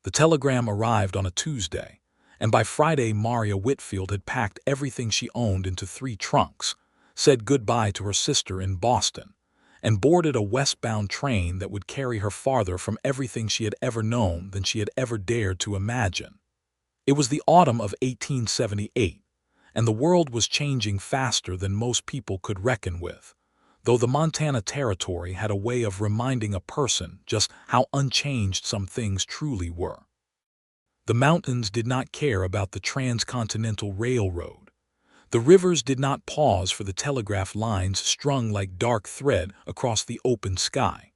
The telegram arrived on a Tuesday, and by Friday Maria Whitfield had packed everything she owned into 3 trunks, said goodbye to her sister in Boston, and boarded a westbound train that would carry her farther from everything she had ever known than she had ever dared to imagine. It was the autumn of 1878, and the world was changing faster than most people could reckon with, though the Montana Territory had a way of reminding a person just how unchanged some things truly were. The mountains did not care about the transcontinental railroad. The rivers did not pause for the telegraph lines strung like dark thread across the open sky.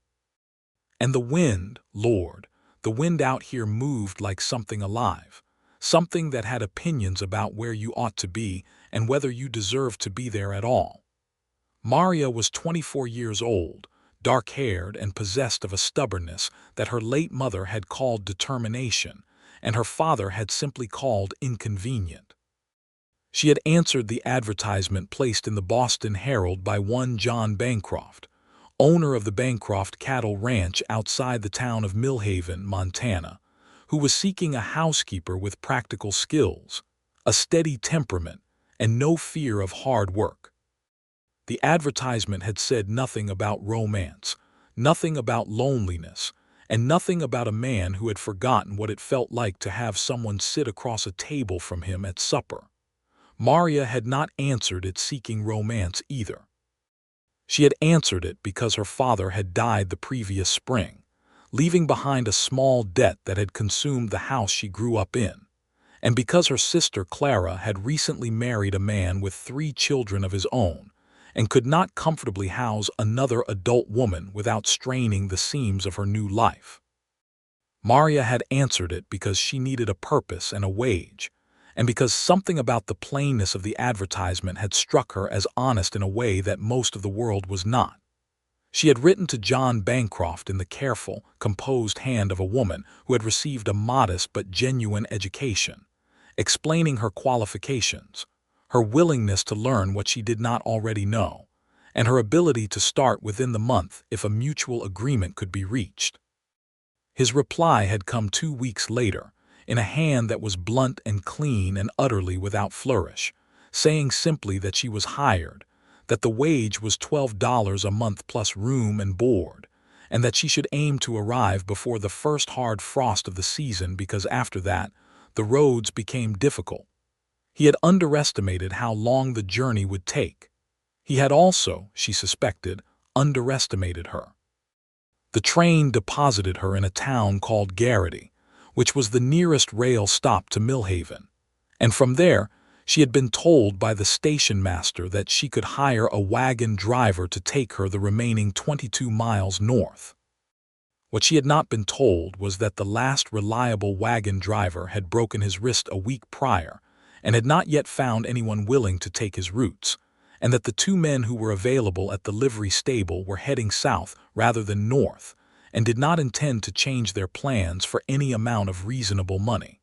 And the wind, Lord, the wind out here moved like something alive, something that had opinions about where you ought to be and whether you deserved to be there at all. Maria was 24 years old, dark-haired and possessed of a stubbornness that her late mother had called determination, and her father had simply called inconvenient. She had answered the advertisement placed in the Boston Herald by one John Bancroft, owner of the Bancroft Cattle Ranch outside the town of Millhaven, Montana, who was seeking a housekeeper with practical skills, a steady temperament, and no fear of hard work. The advertisement had said nothing about romance, nothing about loneliness, and nothing about a man who had forgotten what it felt like to have someone sit across a table from him at supper. Maria had not answered it seeking romance either. She had answered it because her father had died the previous spring, leaving behind a small debt that had consumed the house she grew up in, and because her sister Clara had recently married a man with 3 children of his own and could not comfortably house another adult woman without straining the seams of her new life. Maria had answered it because she needed a purpose and a wage, and because something about the plainness of the advertisement had struck her as honest in a way that most of the world was not. She had written to John Bancroft in the careful, composed hand of a woman who had received a modest but genuine education, explaining her qualifications, her willingness to learn what she did not already know, and her ability to start within the month if a mutual agreement could be reached. His reply had come 2 weeks later, in a hand that was blunt and clean and utterly without flourish, saying simply that she was hired, that the wage was $12 a month plus room and board, and that she should aim to arrive before the first hard frost of the season because after that, the roads became difficult. He had underestimated how long the journey would take. He had also, she suspected, underestimated her. The train deposited her in a town called Garrity, which was the nearest rail stop to Millhaven, and from there she had been told by the station master that she could hire a wagon driver to take her the remaining 22 miles north. What she had not been told was that the last reliable wagon driver had broken his wrist a week prior and had not yet found anyone willing to take his routes, and that the 2 men who were available at the livery stable were heading south rather than north, and did not intend to change their plans for any amount of reasonable money.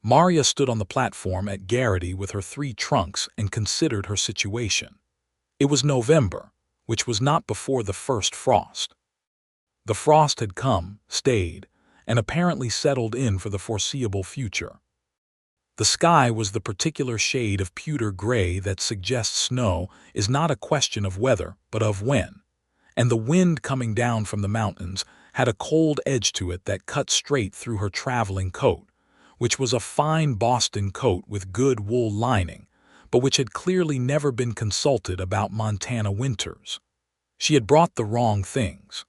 Maria stood on the platform at Garrity with her 3 trunks and considered her situation. It was November, which was not before the first frost. The frost had come, stayed, and apparently settled in for the foreseeable future. The sky was the particular shade of pewter gray that suggests snow is not a question of whether, but of when, and the wind coming down from the mountains had a cold edge to it that cut straight through her traveling coat, which was a fine Boston coat with good wool lining, but which had clearly never been consulted about Montana winters. She had brought the wrong things.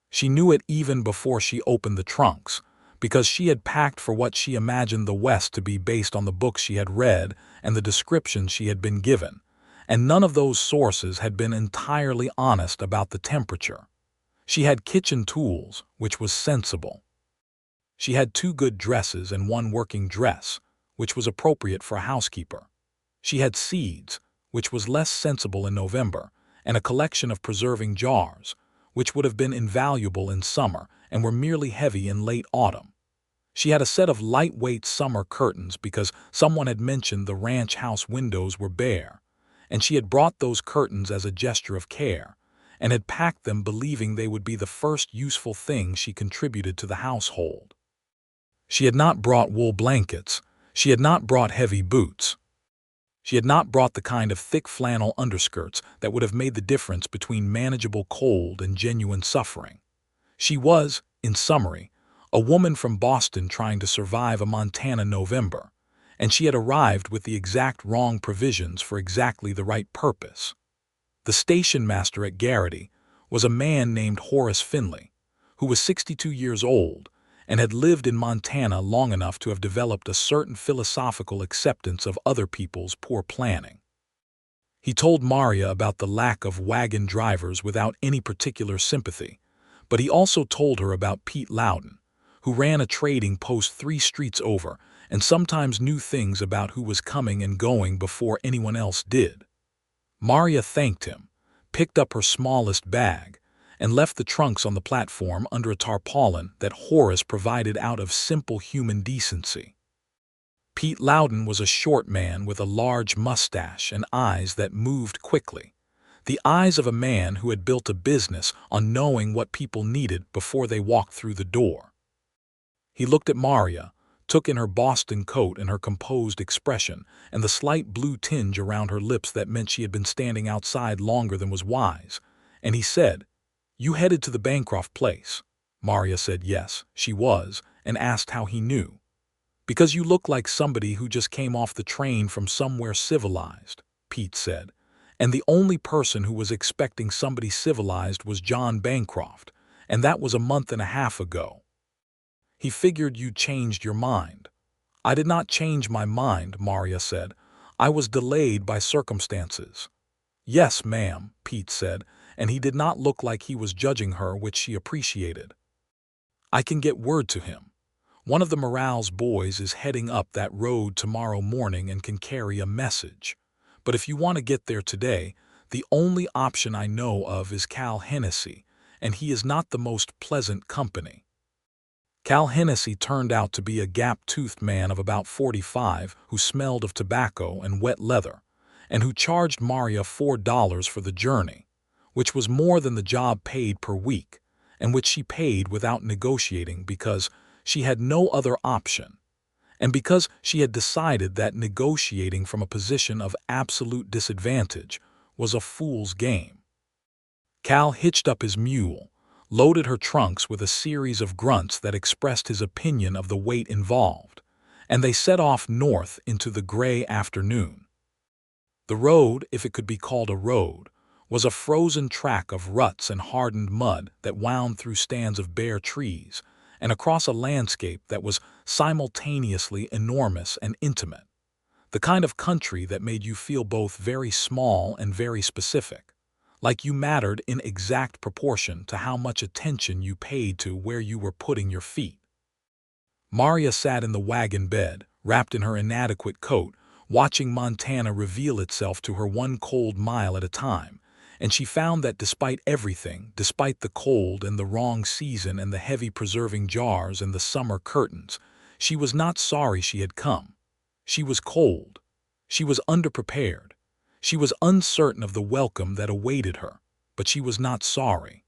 She knew it even before she opened the trunks, because she had packed for what she imagined the West to be based on the books she had read and the descriptions she had been given, and none of those sources had been entirely honest about the temperature. She had kitchen tools, which was sensible. She had 2 good dresses and 1 working dress, which was appropriate for a housekeeper. She had seeds, which was less sensible in November, and a collection of preserving jars, which would have been invaluable in summer and were merely heavy in late autumn. She had a set of lightweight summer curtains because someone had mentioned the ranch house windows were bare, and she had brought those curtains as a gesture of care, and had packed them believing they would be the first useful thing she contributed to the household. She had not brought wool blankets. She had not brought heavy boots. She had not brought the kind of thick flannel underskirts that would have made the difference between manageable cold and genuine suffering. She was, in summary, a woman from Boston trying to survive a Montana November, and she had arrived with the exact wrong provisions for exactly the right purpose. The station master at Garrity was a man named Horace Finley, who was 62 years old and had lived in Montana long enough to have developed a certain philosophical acceptance of other people's poor planning. He told Maria about the lack of wagon drivers without any particular sympathy, but he also told her about Pete Loudon, who ran a trading post 3 streets over and sometimes knew things about who was coming and going before anyone else did. Maria thanked him, picked up her smallest bag, and left the trunks on the platform under a tarpaulin that Horace provided out of simple human decency. Pete Loudon was a short man with a large mustache and eyes that moved quickly, the eyes of a man who had built a business on knowing what people needed before they walked through the door. He looked at Maria, took in her Boston coat and her composed expression, and the slight blue tinge around her lips that meant she had been standing outside longer than was wise, and he said, "You headed to the Bancroft place?" Maria said yes, she was, and asked how he knew. "Because you look like somebody who just came off the train from somewhere civilized," Pete said, "and the only person who was expecting somebody civilized was John Bancroft, and that was a month and a half ago. He figured you changed your mind." "I did not change my mind," Maria said. "I was delayed by circumstances." "Yes, ma'am," Pete said, and he did not look like he was judging her, which she appreciated. "I can get word to him. One of the Morales boys is heading up that road tomorrow morning and can carry a message. But if you want to get there today, the only option I know of is Cal Hennessy, and he is not the most pleasant company." Cal Hennessy turned out to be a gap-toothed man of about 45 who smelled of tobacco and wet leather, and who charged Maria $4 for the journey, which was more than the job paid per week, and which she paid without negotiating because she had no other option, and because she had decided that negotiating from a position of absolute disadvantage was a fool's game. Cal hitched up his mule, loaded her trunks with a series of grunts that expressed his opinion of the weight involved, and they set off north into the gray afternoon. The road, if it could be called a road, was a frozen track of ruts and hardened mud that wound through stands of bare trees and across a landscape that was simultaneously enormous and intimate, the kind of country that made you feel both very small and very specific, like you mattered in exact proportion to how much attention you paid to where you were putting your feet. Maria sat in the wagon bed, wrapped in her inadequate coat, watching Montana reveal itself to her 1 cold mile at a time, and she found that despite everything, despite the cold and the wrong season and the heavy preserving jars and the summer curtains, she was not sorry she had come. She was cold. She was underprepared. She was uncertain of the welcome that awaited her, but she was not sorry.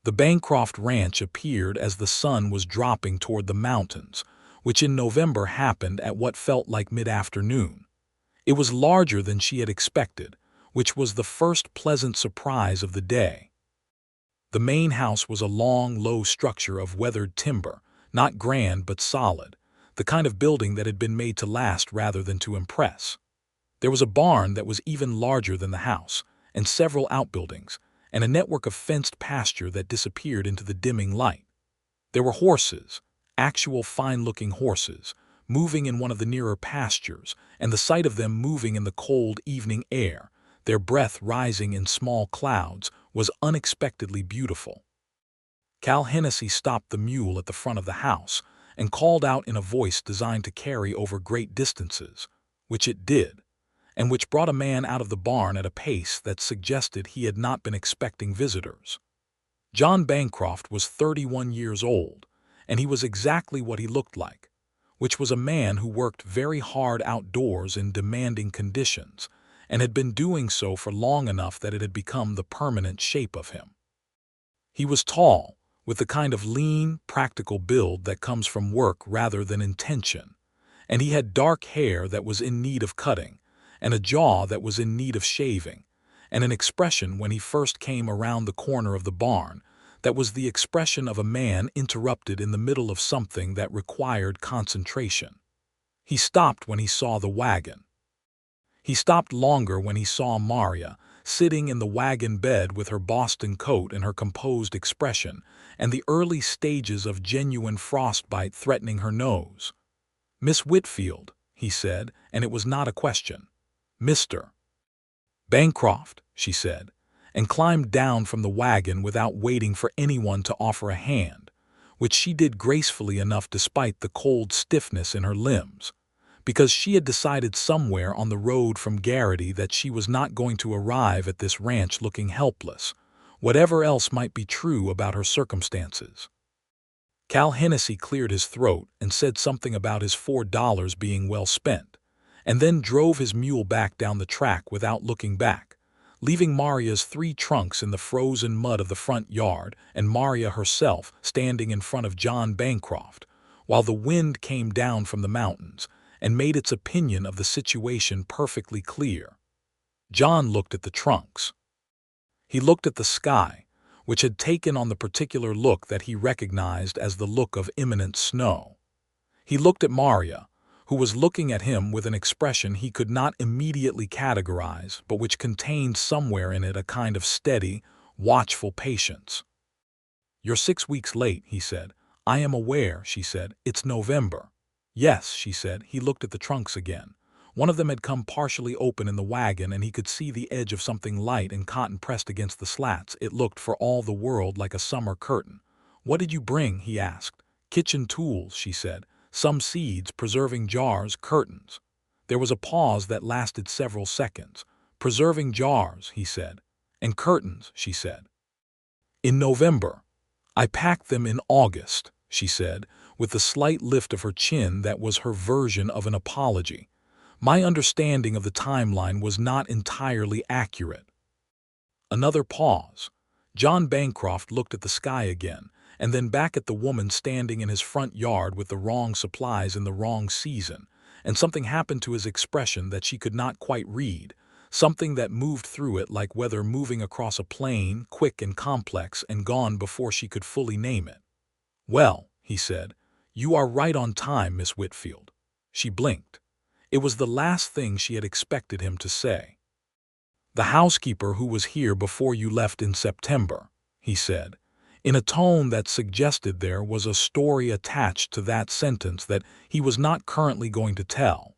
The Bancroft Ranch appeared as the sun was dropping toward the mountains, which in November happened at what felt like mid-afternoon. It was larger than she had expected, which was the first pleasant surprise of the day. The main house was a long, low structure of weathered timber, not grand but solid, the kind of building that had been made to last rather than to impress. There was a barn that was even larger than the house, and several outbuildings, and a network of fenced pasture that disappeared into the dimming light. There were horses, actual fine-looking horses, moving in one of the nearer pastures, and the sight of them moving in the cold evening air, their breath rising in small clouds, was unexpectedly beautiful. Cal Hennessy stopped the mule at the front of the house and called out in a voice designed to carry over great distances, which it did, and which brought a man out of the barn at a pace that suggested he had not been expecting visitors. John Bancroft was 31 years old, and he was exactly what he looked like, which was a man who worked very hard outdoors in demanding conditions, and had been doing so for long enough that it had become the permanent shape of him. He was tall, with the kind of lean, practical build that comes from work rather than intention. And he had dark hair that was in need of cutting, and a jaw that was in need of shaving, and an expression when he first came around the corner of the barn that was the expression of a man interrupted in the middle of something that required concentration. He stopped when he saw the wagon. He stopped longer when he saw Maria, sitting in the wagon bed with her Boston coat and her composed expression, and the early stages of genuine frostbite threatening her nose. "Miss Whitfield," he said, and it was not a question. "Mr. Bancroft," she said, and climbed down from the wagon without waiting for anyone to offer a hand, which she did gracefully enough despite the cold stiffness in her limbs, because she had decided somewhere on the road from Garrity that she was not going to arrive at this ranch looking helpless, whatever else might be true about her circumstances. Cal Hennessy cleared his throat and said something about his $4 being well spent, and then drove his mule back down the track without looking back, leaving Maria's 3 trunks in the frozen mud of the front yard and Maria herself standing in front of John Bancroft, while the wind came down from the mountains and made its opinion of the situation perfectly clear. John looked at the trunks. He looked at the sky, which had taken on the particular look that he recognized as the look of imminent snow. He looked at Maria, who was looking at him with an expression he could not immediately categorize, but which contained somewhere in it a kind of steady, watchful patience. "You're 6 weeks late," he said. "I am aware," she said. "It's November." "Yes," she said. He looked at the trunks again. One of them had come partially open in the wagon, and he could see the edge of something light and cotton pressed against the slats. It looked for all the world like a summer curtain. "What did you bring?" he asked. "Kitchen tools," she said. "Some seeds, preserving jars, curtains." There was a pause that lasted several seconds. "Preserving jars," he said. "And curtains," she said. "In November. I packed them in August," she said, with the slight lift of her chin that was her version of an apology. "My understanding of the timeline was not entirely accurate." Another pause. John Bancroft looked at the sky again, and then back at the woman standing in his front yard with the wrong supplies in the wrong season, and something happened to his expression that she could not quite read, something that moved through it like weather moving across a plain, quick and complex, and gone before she could fully name it. "Well," he said, "you are right on time, Miss Whitfield." She blinked. It was the last thing she had expected him to say. "The housekeeper who was here before you left in September," he said, in a tone that suggested there was a story attached to that sentence that he was not currently going to tell.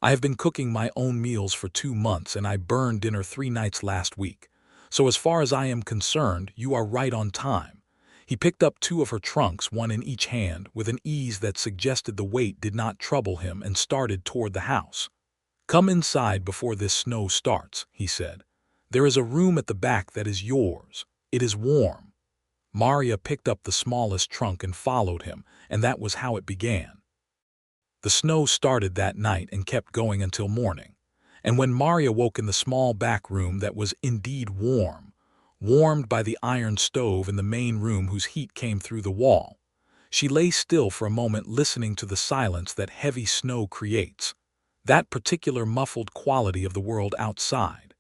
"I have been cooking my own meals for 2 months, and I burned dinner 3 nights last week. So as far as I am concerned, you are right on time." He picked up 2 of her trunks, one in each hand, with an ease that suggested the weight did not trouble him, and started toward the house. "Come inside before this snow starts," he said. "There is a room at the back that is yours. It is warm." Maria picked up the smallest trunk and followed him, and that was how it began. The snow started that night and kept going until morning, and when Maria woke in the small back room that was indeed warm, warmed by the iron stove in the main room whose heat came through the wall, she lay still for a moment listening to the silence that heavy snow creates, that particular muffled quality of the world outside,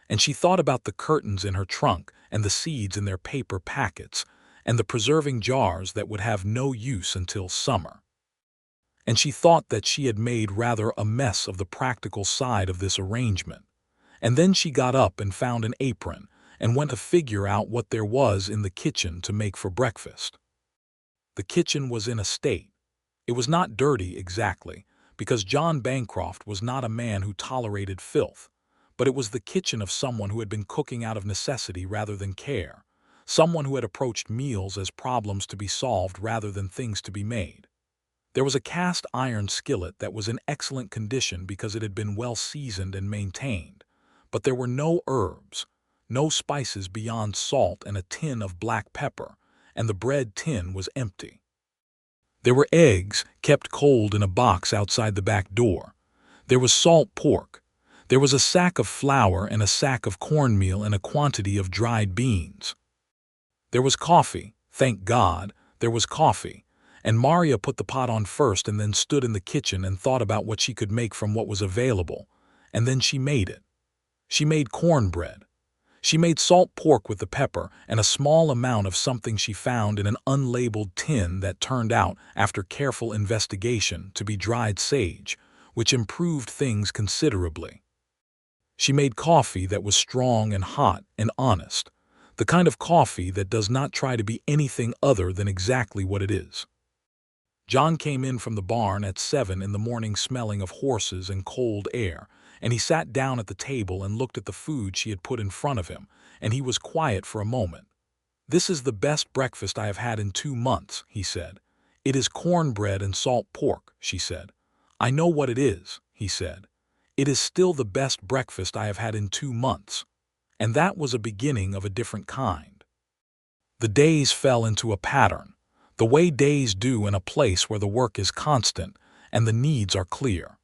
and she thought about the curtains in her trunk and the seeds in their paper packets and the preserving jars that would have no use until summer. And she thought that she had made rather a mess of the practical side of this arrangement. And then she got up and found an apron and went to figure out what there was in the kitchen to make for breakfast. The kitchen was in a state. It was not dirty exactly, because John Bancroft was not a man who tolerated filth, but it was the kitchen of someone who had been cooking out of necessity rather than care, someone who had approached meals as problems to be solved rather than things to be made. There was a cast iron skillet that was in excellent condition because it had been well seasoned and maintained, but there were no herbs, no spices beyond salt and a tin of black pepper, and the bread tin was empty. There were eggs kept cold in a box outside the back door. There was salt pork. There was a sack of flour and a sack of cornmeal and a quantity of dried beans. There was coffee, Thank God, there was coffee, and Maria put the pot on first and then stood in the kitchen and thought about what she could make from what was available, and then she made it. She made cornbread. She made salt pork with the pepper and a small amount of something she found in an unlabeled tin that turned out, after careful investigation, to be dried sage, which improved things considerably. She made coffee that was strong and hot and honest, the kind of coffee that does not try to be anything other than exactly what it is. John came in from the barn at 7 in the morning smelling of horses and cold air, and he sat down at the table and looked at the food she had put in front of him, and he was quiet for a moment. "This is the best breakfast I have had in 2 months," he said. "It is cornbread and salt pork," she said. "I know what it is," he said. "It is still the best breakfast I have had in 2 months." And that was a beginning of a different kind. The days fell into a pattern, the way days do in a place where the work is constant and the needs are clear.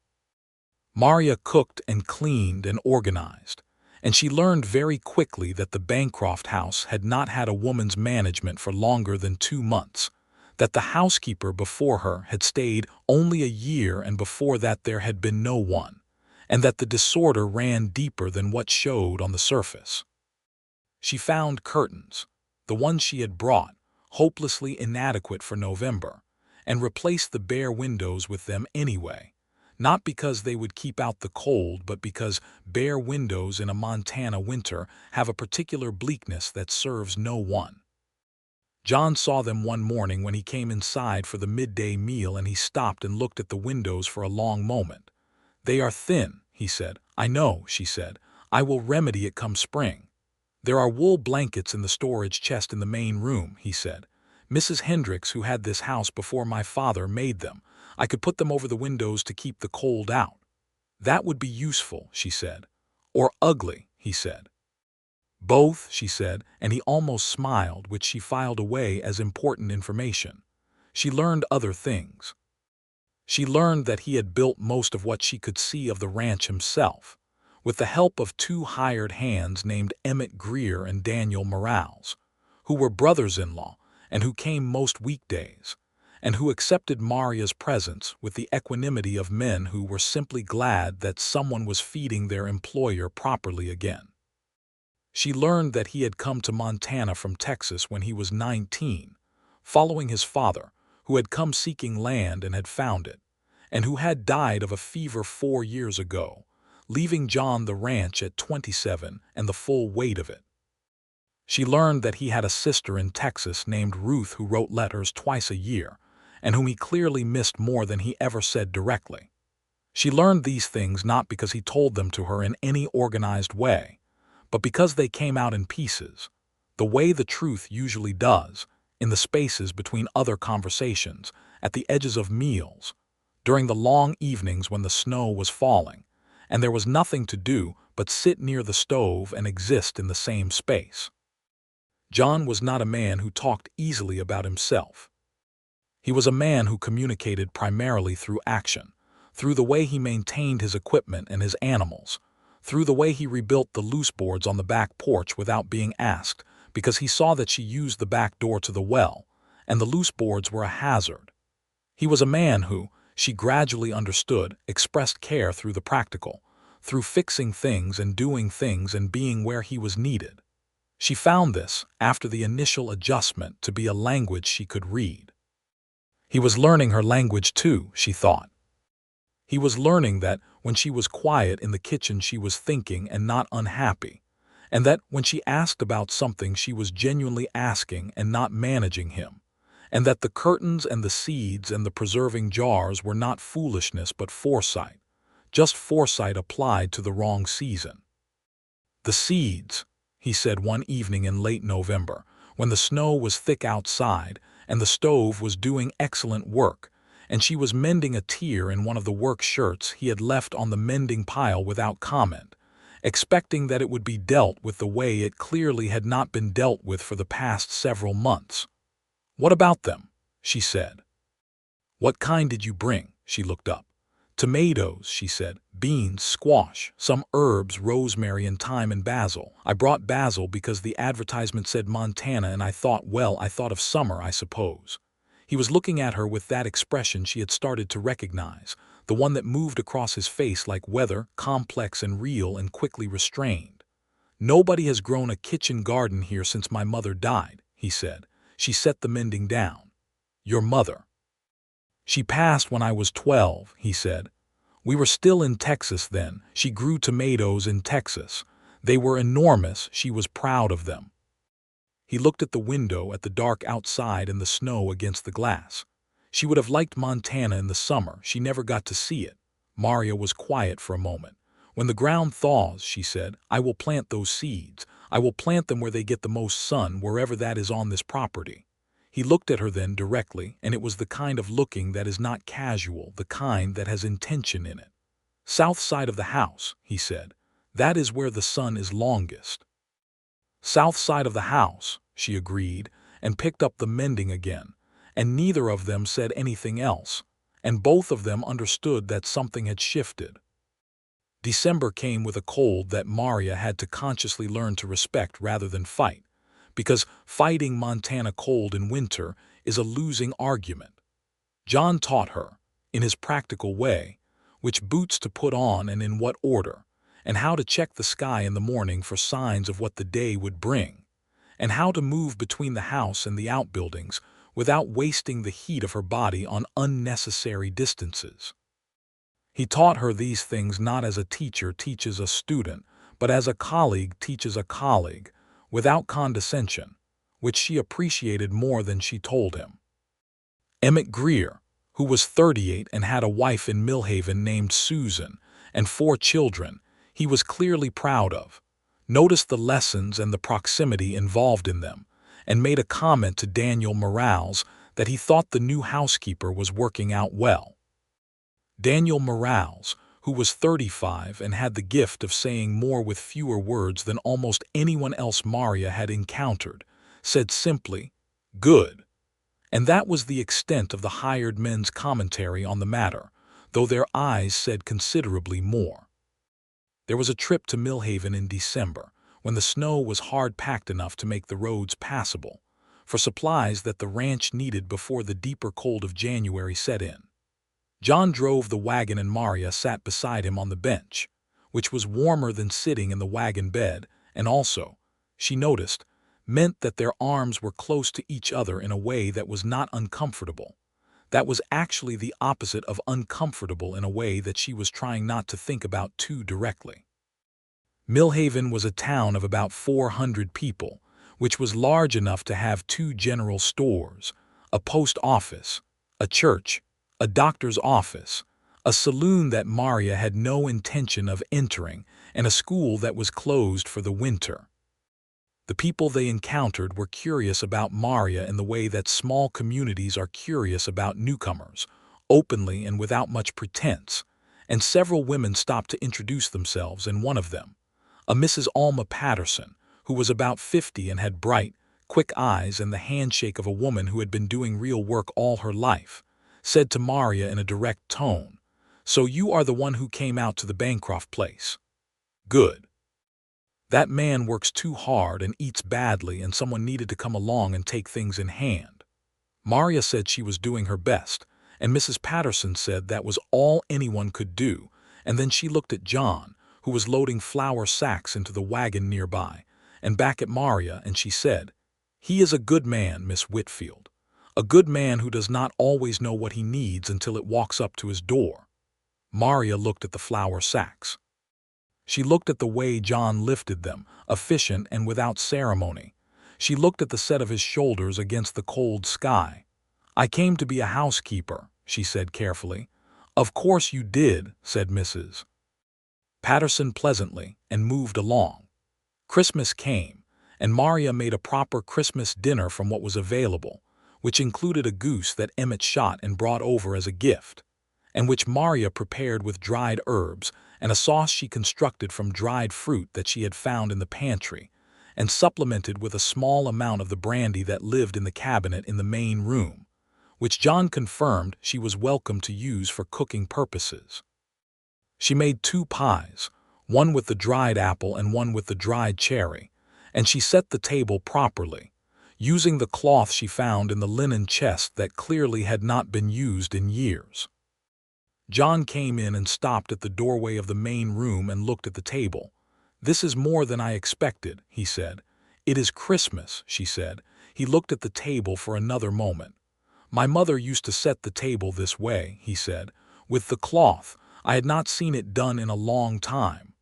Maria cooked and cleaned and organized, and she learned very quickly that the Bancroft house had not had a woman's management for longer than 2 months, that the housekeeper before her had stayed only a year and before that there had been no one, and that the disorder ran deeper than what showed on the surface. She found curtains, the ones she had brought, hopelessly inadequate for November, and replaced the bare windows with them anyway, not because they would keep out the cold, but because bare windows in a Montana winter have a particular bleakness that serves no one. John saw them one morning when he came inside for the midday meal, and he stopped and looked at the windows for a long moment. "They are thin," he said. "I know," she said. "I will remedy it come spring." "There are wool blankets in the storage chest in the main room," he said. "Mrs. Hendricks, who had this house before my father, made them. I could put them over the windows to keep the cold out." "That would be useful," she said. "Or ugly," he said. "Both," she said, and he almost smiled, which she filed away as important information. She learned other things. She learned that he had built most of what she could see of the ranch himself, with the help of 2 hired hands named Emmett Greer and Daniel Morales, who were brothers-in-law and who came most weekdays, and who accepted Maria's presence with the equanimity of men who were simply glad that someone was feeding their employer properly again. She learned that he had come to Montana from Texas when he was 19, following his father, who had come seeking land and had found it, and who had died of a fever 4 years ago, leaving John the ranch at 27 and the full weight of it. She learned that he had a sister in Texas named Ruth who wrote letters twice a year, and whom he clearly missed more than he ever said directly. She learned these things not because he told them to her in any organized way, but because they came out in pieces, the way the truth usually does, in the spaces between other conversations, at the edges of meals, during the long evenings when the snow was falling, and there was nothing to do but sit near the stove and exist in the same space. John was not a man who talked easily about himself. He was a man who communicated primarily through action, through the way he maintained his equipment and his animals, through the way he rebuilt the loose boards on the back porch without being asked, because he saw that she used the back door to the well, and the loose boards were a hazard. He was a man who, she gradually understood, expressed care through the practical, through fixing things and doing things and being where he was needed. She found this, after the initial adjustment, to be a language she could read. He was learning her language too, she thought. He was learning that when she was quiet in the kitchen she was thinking and not unhappy, and that when she asked about something she was genuinely asking and not managing him, and that the curtains and the seeds and the preserving jars were not foolishness but foresight, just foresight applied to the wrong season. "The seeds," he said one evening in late November, when the snow was thick outside and the stove was doing excellent work, and she was mending a tear in one of the work shirts he had left on the mending pile without comment, expecting that it would be dealt with the way it clearly had not been dealt with for the past several months. "What about them?" she said. "What kind did you bring?" She looked up. Tomatoes, she said, beans, squash, some herbs, rosemary and thyme and basil. I brought basil because the advertisement said Montana and I thought, well, I thought of summer, I suppose. He was looking at her with that expression she had started to recognize, the one that moved across his face like weather, complex and real and quickly restrained. Nobody has grown a kitchen garden here since my mother died, he said. She set the mending down. Your mother. She passed when I was 12, he said. We were still in Texas then. She grew tomatoes in Texas. They were enormous. She was proud of them. He looked at the window, at the dark outside and the snow against the glass. She would have liked Montana in the summer. She never got to see it. Maria was quiet for a moment. When the ground thaws, she said, I will plant those seeds. I will plant them where they get the most sun, wherever that is on this property. He looked at her then directly, and it was the kind of looking that is not casual, the kind that has intention in it. South side of the house, he said. That is where the sun is longest. South side of the house, she agreed, and picked up the mending again, and neither of them said anything else, and both of them understood that something had shifted. December came with a cold that Maria had to consciously learn to respect rather than fight, because fighting Montana cold in winter is a losing argument. John taught her, in his practical way, which boots to put on and in what order, and how to check the sky in the morning for signs of what the day would bring, and how to move between the house and the outbuildings without wasting the heat of her body on unnecessary distances. He taught her these things not as a teacher teaches a student, but as a colleague teaches a colleague, without condescension, which she appreciated more than she told him. Emmett Greer, who was 38 and had a wife in Millhaven named Susan, and 4 children, he was clearly proud of, noticed the lessons and the proximity involved in them, and made a comment to Daniel Morales that he thought the new housekeeper was working out well. Daniel Morales, who was 35 and had the gift of saying more with fewer words than almost anyone else Maria had encountered, said simply, "Good." And that was the extent of the hired men's commentary on the matter, though their eyes said considerably more. There was a trip to Millhaven in December, when the snow was hard-packed enough to make the roads passable, for supplies that the ranch needed before the deeper cold of January set in. John drove the wagon and Maria sat beside him on the bench, which was warmer than sitting in the wagon bed, and also, she noticed, meant that their arms were close to each other in a way that was not uncomfortable. That was actually the opposite of uncomfortable in a way that she was trying not to think about too directly. Millhaven was a town of about 400 people, which was large enough to have 2 general stores, a post office, a church, a doctor's office, a saloon that Maria had no intention of entering, and a school that was closed for the winter. The people they encountered were curious about Maria in the way that small communities are curious about newcomers, openly and without much pretense, and several women stopped to introduce themselves, and one of them, a Mrs. Alma Patterson, who was about 50 and had bright, quick eyes and the handshake of a woman who had been doing real work all her life, said to Maria in a direct tone, "So you are the one who came out to the Bancroft place. Good. That man works too hard and eats badly, and someone needed to come along and take things in hand." Maria said she was doing her best, and Mrs. Patterson said that was all anyone could do, and then she looked at John, who was loading flour sacks into the wagon nearby, and back at Maria, and she said, "He is a good man, Miss Whitfield. A good man who does not always know what he needs until it walks up to his door." Maria looked at the flour sacks. She looked at the way John lifted them, efficient and without ceremony. She looked at the set of his shoulders against the cold sky. "I came to be a housekeeper," she said carefully. "Of course you did," said Mrs. Patterson pleasantly, and moved along. Christmas came, and Maria made a proper Christmas dinner from what was available, which included a goose that Emmett shot and brought over as a gift, and which Maria prepared with dried herbs and a sauce she constructed from dried fruit that she had found in the pantry, and supplemented with a small amount of the brandy that lived in the cabinet in the main room, which John confirmed she was welcome to use for cooking purposes. She made 2 pies, one with the dried apple and one with the dried cherry, and she set the table properly, using the cloth she found in the linen chest that clearly had not been used in years. John came in and stopped at the doorway of the main room and looked at the table. "This is more than I expected," he said. "It is Christmas," she said. He looked at the table for another moment. "My mother used to set the table this way," he said, "with the cloth. I had not seen it done in a long time."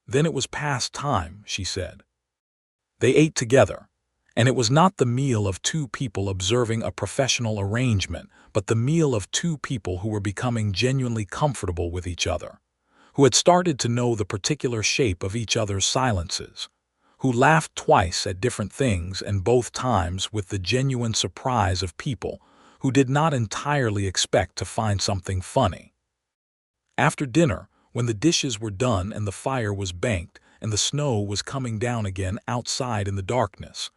"Then it was past time," she said. They ate together, and it was not the meal of 2 people observing a professional arrangement, but the meal of 2 people who were becoming genuinely comfortable with each other, who had started to know the particular shape of each other's silences, who laughed twice at different things and both times with the genuine surprise of people who did not entirely expect to find something funny. After dinner, when the dishes were done and the fire was banked and the snow was coming down again outside in the darkness,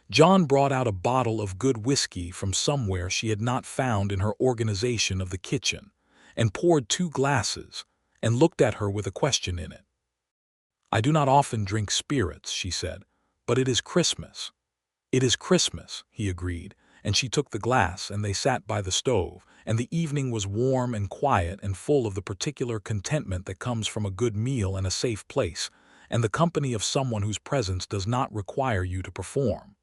John brought out a bottle of good whiskey from somewhere she had not found in her organization of the kitchen, and poured 2 glasses, and looked at her with a question in it. "I do not often drink spirits," she said, "but it is Christmas." "It is Christmas," he agreed, and she took the glass and they sat by the stove, and the evening was warm and quiet and full of the particular contentment that comes from a good meal and a safe place, and the company of someone whose presence does not require you to perform.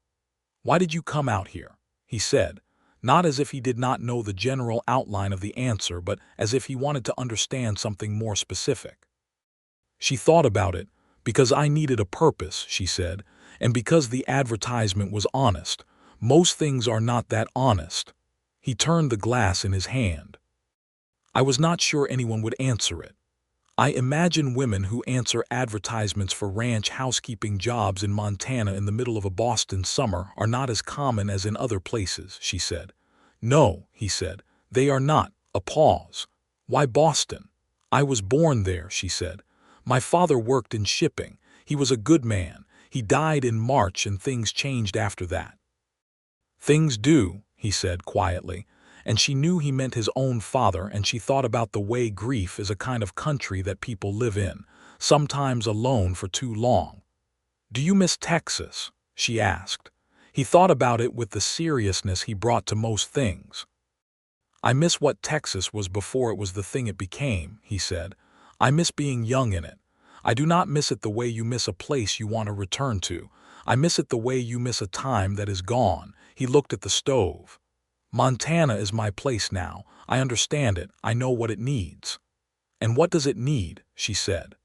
"Why did you come out here?" he said, not as if he did not know the general outline of the answer, but as if he wanted to understand something more specific. She thought about it. "Because I needed a purpose," she said, "and because the advertisement was honest. Most things are not that honest." He turned the glass in his hand. "I was not sure anyone would answer it. I imagine women who answer advertisements for ranch housekeeping jobs in Montana in the middle of a Boston summer are not as common as in other places," she said. "No," he said, "they are not." A pause. "Why Boston?" "I was born there," she said. "My father worked in shipping. He was a good man. He died in March and things changed after that." "Things do," he said quietly, and she knew he meant his own father, and she thought about the way grief is a kind of country that people live in, sometimes alone for too long. "Do you miss Texas?" she asked. He thought about it with the seriousness he brought to most things. "I miss what Texas was before it was the thing it became," he said. "I miss being young in it. I do not miss it the way you miss a place you want to return to. I miss it the way you miss a time that is gone." He looked at the stove. "Montana is my place now. I understand it. I know what it needs." "And what does it need?" she said.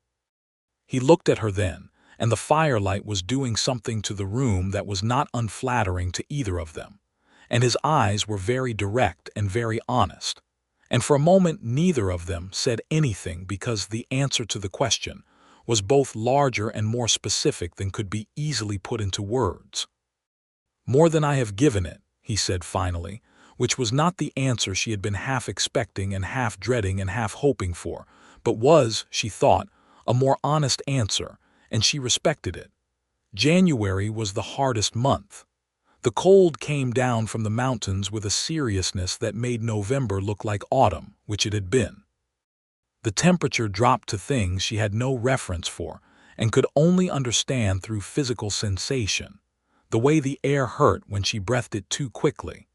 He looked at her then, and the firelight was doing something to the room that was not unflattering to either of them, and his eyes were very direct and very honest. And for a moment neither of them said anything because the answer to the question was both larger and more specific than could be easily put into words. "More than I have given it," he said finally, which was not the answer she had been half expecting and half dreading and half hoping for, but was, she thought, a more honest answer, and she respected it. January was the hardest month. The cold came down from the mountains with a seriousness that made November look like autumn, which it had been. The temperature dropped to things she had no reference for and could only understand through physical sensation. The way the air hurt when she breathed it too quickly.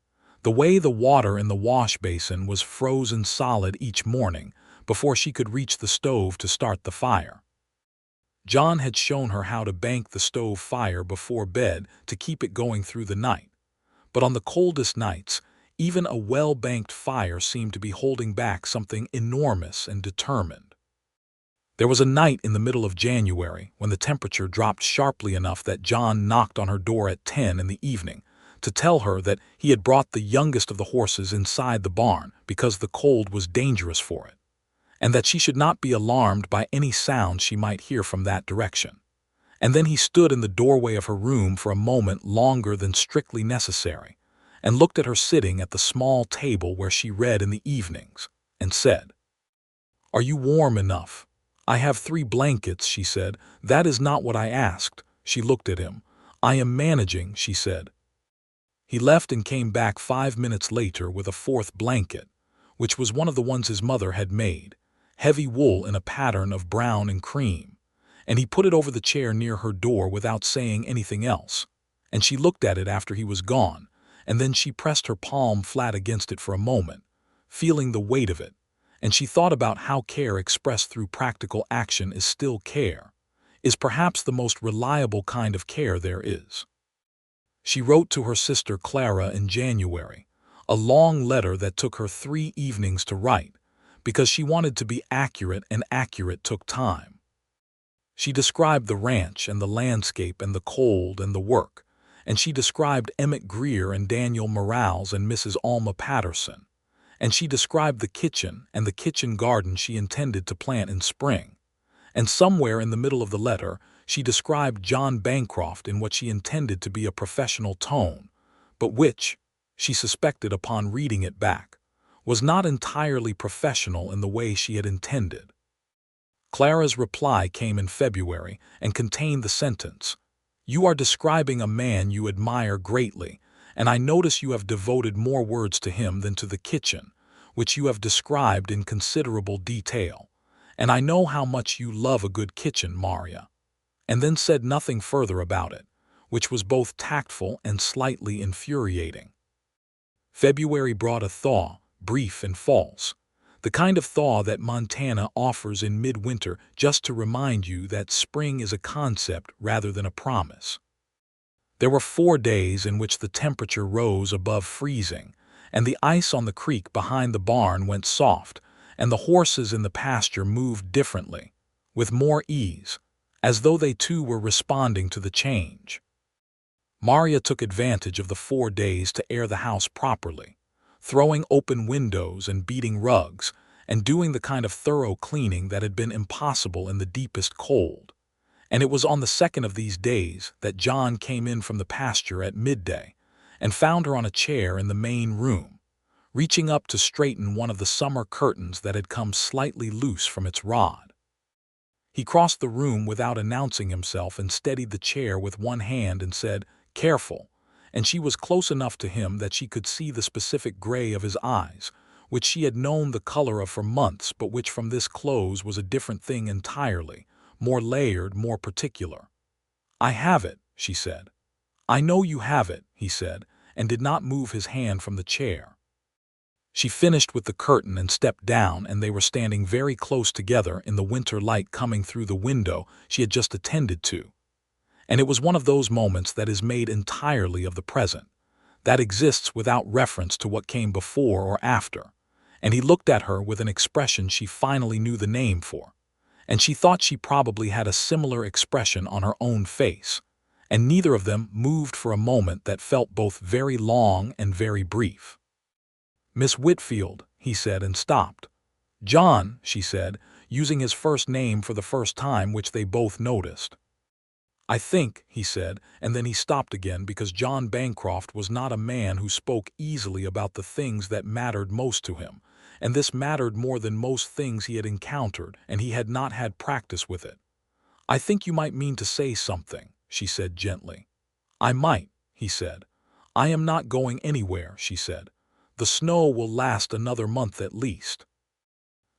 The way the water in the wash basin was frozen solid each morning before she could reach the stove to start the fire. John had shown her how to bank the stove fire before bed to keep it going through the night. But on the coldest nights, even a well-banked fire seemed to be holding back something enormous and determined. There was a night in the middle of January when the temperature dropped sharply enough that John knocked on her door at 10 in the evening to tell her that he had brought the youngest of the horses inside the barn because the cold was dangerous for it, and that she should not be alarmed by any sound she might hear from that direction. And then he stood in the doorway of her room for a moment longer than strictly necessary, and looked at her sitting at the small table where she read in the evenings, and said, "Are you warm enough?" "I have 3 blankets," she said. "That is not what I asked." She looked at him. "I am managing," she said. He left and came back 5 minutes later with a 4th blanket, which was one of the ones his mother had made, heavy wool in a pattern of brown and cream, and he put it over the chair near her door without saying anything else. And she looked at it after he was gone, and then she pressed her palm flat against it for a moment, feeling the weight of it, and she thought about how care expressed through practical action is still care, is perhaps the most reliable kind of care there is. She wrote to her sister Clara in January, a long letter that took her 3 evenings to write, because she wanted to be accurate, and accurate took time. She described the ranch and the landscape and the cold and the work, and she described Emmett Greer and Daniel Morales and Mrs. Alma Patterson, and she described the kitchen and the kitchen garden she intended to plant in spring, and somewhere in the middle of the letter she described John Bancroft in what she intended to be a professional tone, but which, she suspected upon reading it back, was not entirely professional in the way she had intended. Clara's reply came in February and contained the sentence, "You are describing a man you admire greatly, and I notice you have devoted more words to him than to the kitchen, which you have described in considerable detail, and I know how much you love a good kitchen, Maria," and then said nothing further about it, which was both tactful and slightly infuriating. February brought a thaw, brief and false, the kind of thaw that Montana offers in midwinter just to remind you that spring is a concept rather than a promise. There were 4 days in which the temperature rose above freezing, and the ice on the creek behind the barn went soft, and the horses in the pasture moved differently, with more ease, as though they too were responding to the change. Maria took advantage of the 4 days to air the house properly, throwing open windows and beating rugs, and doing the kind of thorough cleaning that had been impossible in the deepest cold. And it was on the second of these days that John came in from the pasture at midday, and found her on a chair in the main room, reaching up to straighten one of the summer curtains that had come slightly loose from its rod. He crossed the room without announcing himself and steadied the chair with one hand and said, "Careful," and she was close enough to him that she could see the specific gray of his eyes, which she had known the color of for months, but which from this close was a different thing entirely, more layered, more particular. "I have it," she said. "I know you have it," he said, and did not move his hand from the chair. She finished with the curtain and stepped down, and they were standing very close together in the winter light coming through the window she had just attended to. And it was one of those moments that is made entirely of the present, that exists without reference to what came before or after, and he looked at her with an expression she finally knew the name for, and she thought she probably had a similar expression on her own face, and neither of them moved for a moment that felt both very long and very brief. "Miss Whitfield," he said, and stopped. "John," she said, using his first name for the first time, which they both noticed. "I think," he said, and then he stopped again, because John Bancroft was not a man who spoke easily about the things that mattered most to him, and this mattered more than most things he had encountered, and he had not had practice with it. "I think you might mean to say something," she said gently. "I might," he said. "I am not going anywhere," she said. "The snow will last another month at least."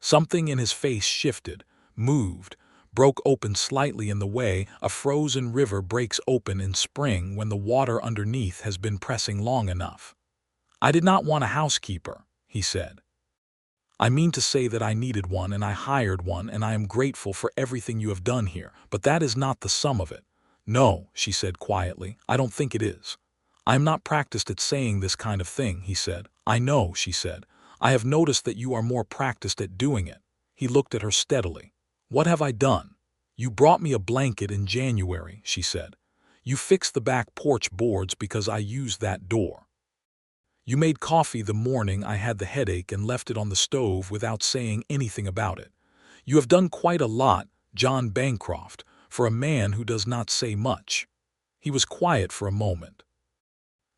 Something in his face shifted, moved, broke open slightly in the way a frozen river breaks open in spring when the water underneath has been pressing long enough. "I did not want a housekeeper," he said. "I mean to say that I needed one, and I hired one, and I am grateful for everything you have done here, but that is not the sum of it." "No," she said quietly, "I don't think it is." "I am not practiced at saying this kind of thing," he said. "I know," she said. "I have noticed that you are more practiced at doing it." He looked at her steadily. "What have I done?" "You brought me a blanket in January," she said. "You fixed the back porch boards because I used that door. You made coffee the morning I had the headache and left it on the stove without saying anything about it. You have done quite a lot, John Bancroft, for a man who does not say much." He was quiet for a moment.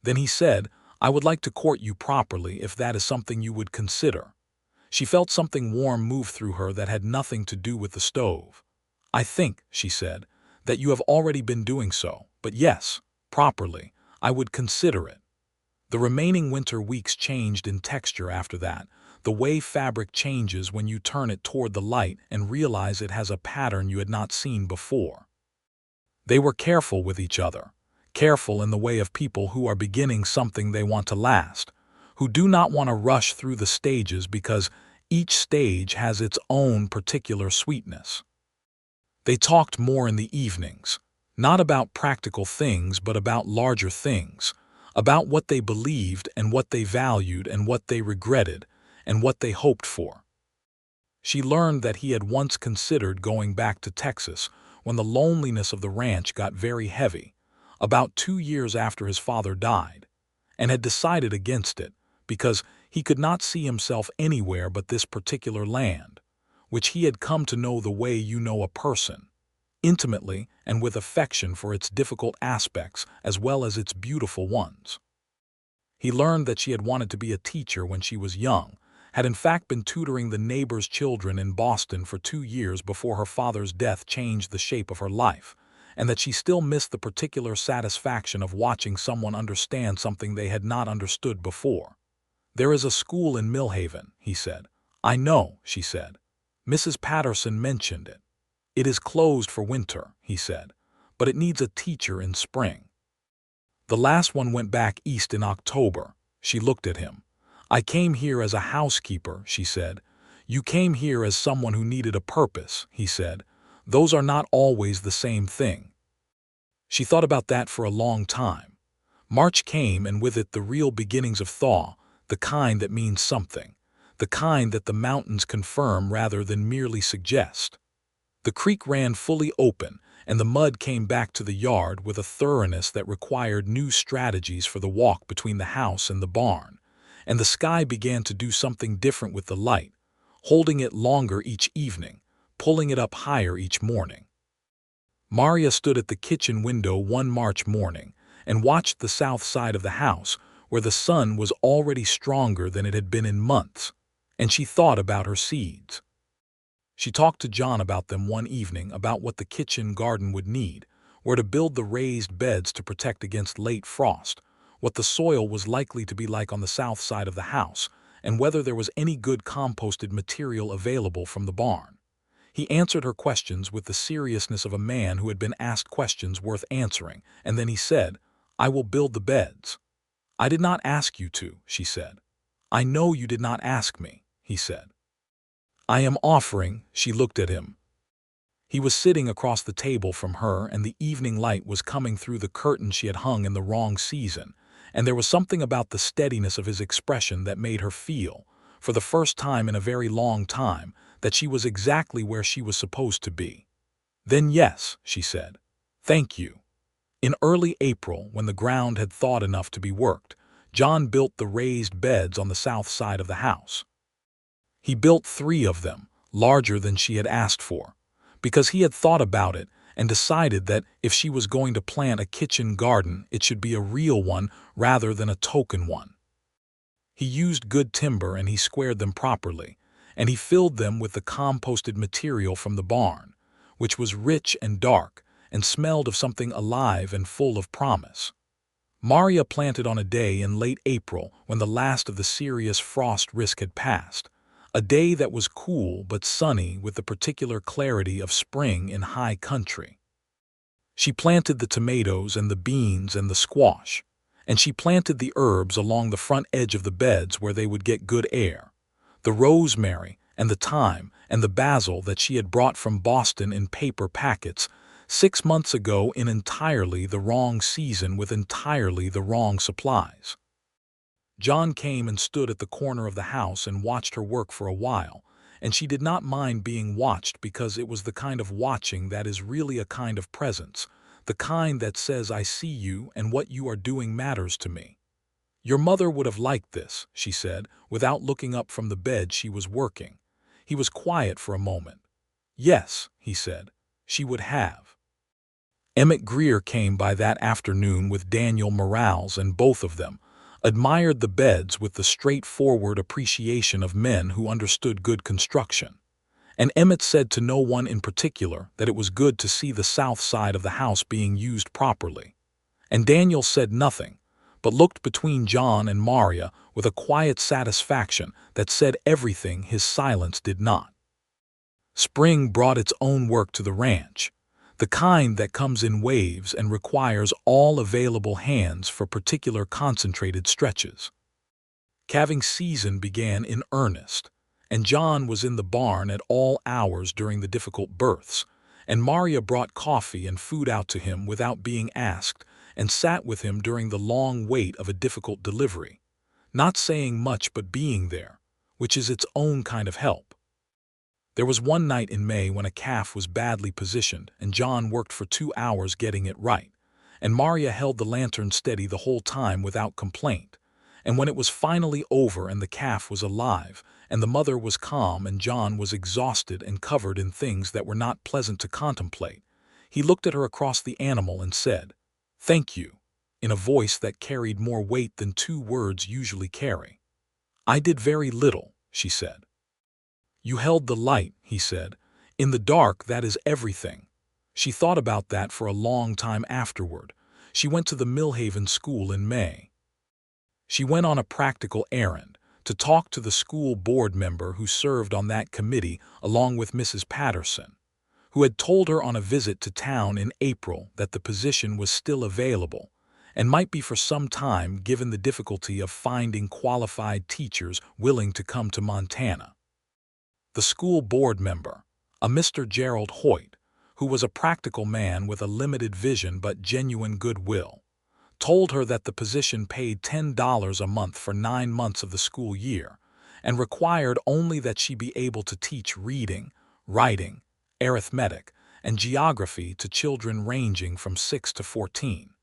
Then he said, "I would like to court you properly if that is something you would consider." She felt something warm move through her that had nothing to do with the stove. "I think," she said, "that you have already been doing so, but yes, properly, I would consider it." The remaining winter weeks changed in texture after that. the way fabric changes when you turn it toward the light and realize it has a pattern you had not seen before. They were careful with each other, careful in the way of people who are beginning something they want to last, who do not want to rush through the stages because each stage has its own particular sweetness. They talked more in the evenings, not about practical things but about larger things, about what they believed and what they valued and what they regretted and what they hoped for. She learned that he had once considered going back to Texas when the loneliness of the ranch got very heavy, about 2 years after his father died, and had decided against it because he could not see himself anywhere but this particular land, which he had come to know the way you know a person, intimately and with affection for its difficult aspects as well as its beautiful ones. He learned that she had wanted to be a teacher when she was young, had in fact been tutoring the neighbors' children in Boston for 2 years before her father's death changed the shape of her life, and that she still missed the particular satisfaction of watching someone understand something they had not understood before. "There is a school in Millhaven," he said. "I know," she said. "Mrs. Patterson mentioned it. It is closed for winter," he said, "but it needs a teacher in spring." "The last one went back east in October." She looked at him. "I came here as a housekeeper," she said. "You came here as someone who needed a purpose," he said. "Those are not always the same thing." She thought about that for a long time. March came, and with it the real beginnings of thaw, the kind that means something, the kind that the mountains confirm rather than merely suggest. The creek ran fully open, and the mud came back to the yard with a thoroughness that required new strategies for the walk between the house and the barn, and the sky began to do something different with the light, holding it longer each evening, pulling it up higher each morning. Maria stood at the kitchen window one March morning and watched the south side of the house, where the sun was already stronger than it had been in months, and she thought about her seeds. She talked to John about them one evening, about what the kitchen garden would need, where to build the raised beds to protect against late frost, what the soil was likely to be like on the south side of the house, and whether there was any good composted material available from the barn. He answered her questions with the seriousness of a man who had been asked questions worth answering, and then he said, "I will build the beds." "I did not ask you to," she said. "I know you did not ask me," he said. "I am offering." She looked at him. He was sitting across the table from her, and the evening light was coming through the curtain she had hung in the wrong season, and there was something about the steadiness of his expression that made her feel, for the first time in a very long time, that she was exactly where she was supposed to be. "Then yes," she said. "Thank you." In early April, when the ground had thawed enough to be worked, John built the raised beds on the south side of the house. He built 3 of them, larger than she had asked for, because he had thought about it and decided that if she was going to plant a kitchen garden, it should be a real one rather than a token one. He used good timber, and he squared them properly, and he filled them with the composted material from the barn, which was rich and dark and smelled of something alive and full of promise. Maria planted on a day in late April when the last of the serious frost risk had passed, a day that was cool but sunny with the particular clarity of spring in high country. She planted the tomatoes and the beans and the squash, and she planted the herbs along the front edge of the beds where they would get good air, the rosemary and the thyme and the basil that she had brought from Boston in paper packets 6 months ago in entirely the wrong season with entirely the wrong supplies. John came and stood at the corner of the house and watched her work for a while, and she did not mind being watched because it was the kind of watching that is really a kind of presence, the kind that says, "I see you and what you are doing matters to me." "Your mother would have liked this," she said, without looking up from the bed she was working. He was quiet for a moment. "Yes," he said, "she would have." Emmett Greer came by that afternoon with Daniel Morales, and both of them admired the beds with the straightforward appreciation of men who understood good construction. And Emmett said to no one in particular that it was good to see the south side of the house being used properly. And Daniel said nothing, but looked between John and Maria with a quiet satisfaction that said everything his silence did not. Spring brought its own work to the ranch, the kind that comes in waves and requires all available hands for particular concentrated stretches. Calving season began in earnest, and John was in the barn at all hours during the difficult births, and Maria brought coffee and food out to him without being asked and sat with him during the long wait of a difficult delivery, not saying much but being there, which is its own kind of help. There was one night in May when a calf was badly positioned and John worked for 2 hours getting it right, and Maria held the lantern steady the whole time without complaint. And when it was finally over and the calf was alive, and the mother was calm and John was exhausted and covered in things that were not pleasant to contemplate, he looked at her across the animal and said, "Thank you," in a voice that carried more weight than 2 words usually carry. "I did very little," she said. "You held the light," he said. "In the dark, that is everything." She thought about that for a long time afterward. She went to the Millhaven school in May. She went on a practical errand, to talk to the school board member who served on that committee along with Mrs. Patterson, who had told her on a visit to town in April that the position was still available and might be for some time given the difficulty of finding qualified teachers willing to come to Montana. The school board member, a Mr. Gerald Hoyt, who was a practical man with a limited vision but genuine goodwill, told her that the position paid $10 a month for 9 months of the school year and required only that she be able to teach reading, writing, arithmetic, and geography to children ranging from 6 to 14.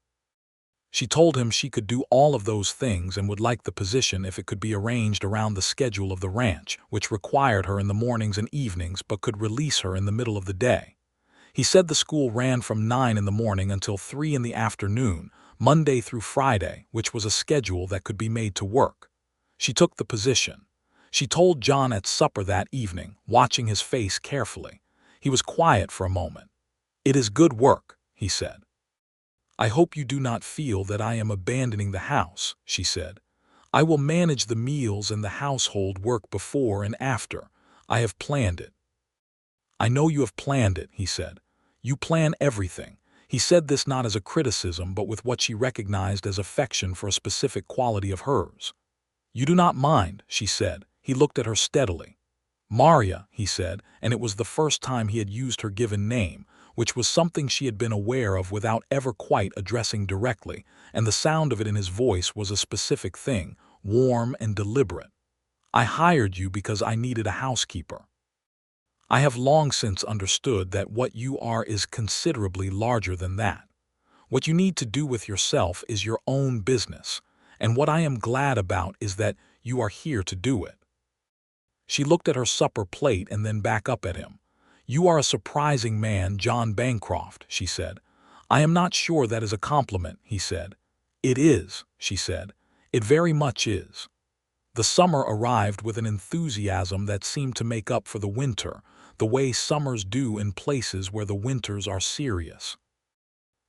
She told him she could do all of those things and would like the position if it could be arranged around the schedule of the ranch, which required her in the mornings and evenings but could release her in the middle of the day. He said the school ran from 9 in the morning until 3 in the afternoon, Monday through Friday, which was a schedule that could be made to work. She took the position. She told John at supper that evening, watching his face carefully. He was quiet for a moment. "It is good work," he said. "I hope you do not feel that I am abandoning the house," she said. "I will manage the meals and the household work before and after. I have planned it." "I know you have planned it," he said. "You plan everything." He said this not as a criticism but with what she recognized as affection for a specific quality of hers. "You do not mind," she said. He looked at her steadily. "Maria," he said, and it was the first time he had used her given name, which was something she had been aware of without ever quite addressing directly, and the sound of it in his voice was a specific thing, warm and deliberate. "I hired you because I needed a housekeeper. I have long since understood that what you are is considerably larger than that. What you need to do with yourself is your own business, and what I am glad about is that you are here to do it." She looked at her supper plate and then back up at him. "You are a surprising man, John Bancroft," she said. "I am not sure that is a compliment," he said. "It is," she said. "It very much is." The summer arrived with an enthusiasm that seemed to make up for the winter, the way summers do in places where the winters are serious.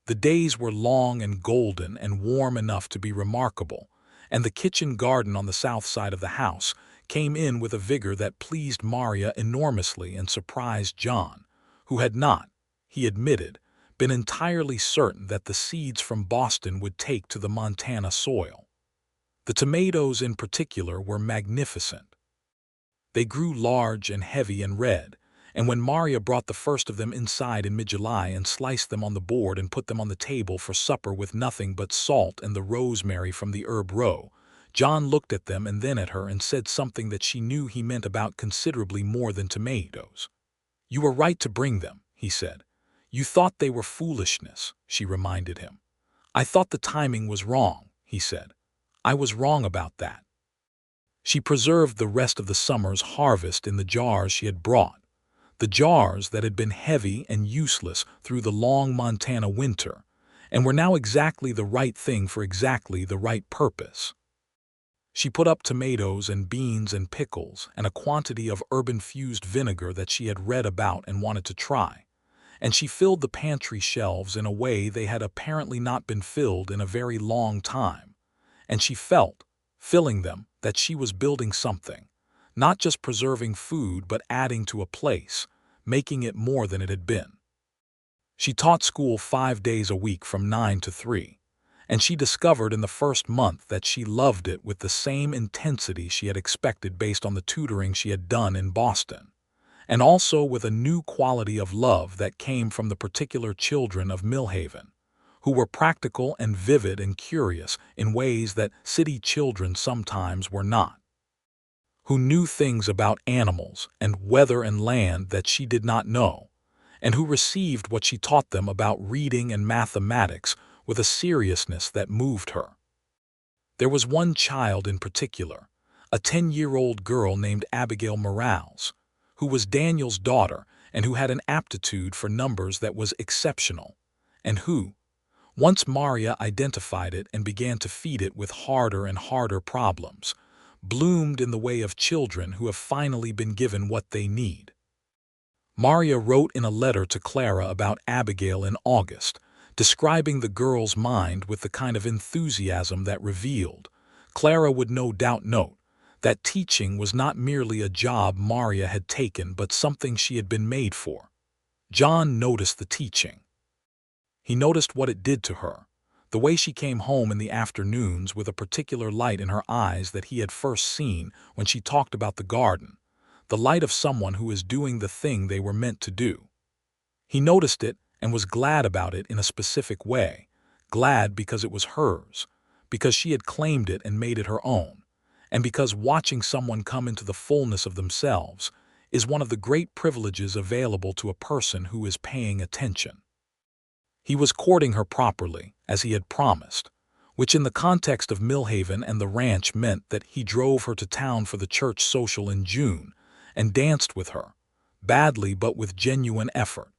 The days were long and golden and warm enough to be remarkable, and the kitchen garden on the south side of the house came in with a vigor that pleased Maria enormously and surprised John, who had not, he admitted, been entirely certain that the seeds from Boston would take to the Montana soil. The tomatoes in particular were magnificent. They grew large and heavy and red, and when Maria brought the first of them inside in mid-July and sliced them on the board and put them on the table for supper with nothing but salt and the rosemary from the herb row, John looked at them and then at her and said something that she knew he meant about considerably more than tomatoes. "You were right to bring them," he said. "You thought they were foolishness," she reminded him. "I thought the timing was wrong," he said. "I was wrong about that." She preserved the rest of the summer's harvest in the jars she had brought, the jars that had been heavy and useless through the long Montana winter, and were now exactly the right thing for exactly the right purpose. She put up tomatoes and beans and pickles and a quantity of herb-infused vinegar that she had read about and wanted to try, and she filled the pantry shelves in a way they had apparently not been filled in a very long time, and she felt, filling them, that she was building something, not just preserving food but adding to a place, making it more than it had been. She taught school 5 days a week from 9 to 3, and she discovered in the first month that she loved it with the same intensity she had expected based on the tutoring she had done in Boston, and also with a new quality of love that came from the particular children of Millhaven, who were practical and vivid and curious in ways that city children sometimes were not, who knew things about animals and weather and land that she did not know, and who received what she taught them about reading and mathematics with a seriousness that moved her. There was one child in particular, a 10-year-old girl named Abigail Morales, who was Daniel's daughter and who had an aptitude for numbers that was exceptional, and who, once Maria identified it and began to feed it with harder and harder problems, bloomed in the way of children who have finally been given what they need. Maria wrote in a letter to Clara about Abigail in August, describing the girl's mind with the kind of enthusiasm that revealed, Clara would no doubt note, that teaching was not merely a job Maria had taken but something she had been made for. John noticed the teaching. He noticed what it did to her, the way she came home in the afternoons with a particular light in her eyes that he had first seen when she talked about the garden, the light of someone who is doing the thing they were meant to do. He noticed it and was glad about it in a specific way, glad because it was hers, because she had claimed it and made it her own, and because watching someone come into the fullness of themselves is one of the great privileges available to a person who is paying attention. He was courting her properly, as he had promised, which in the context of Millhaven and the ranch meant that he drove her to town for the church social in June and danced with her, badly but with genuine effort,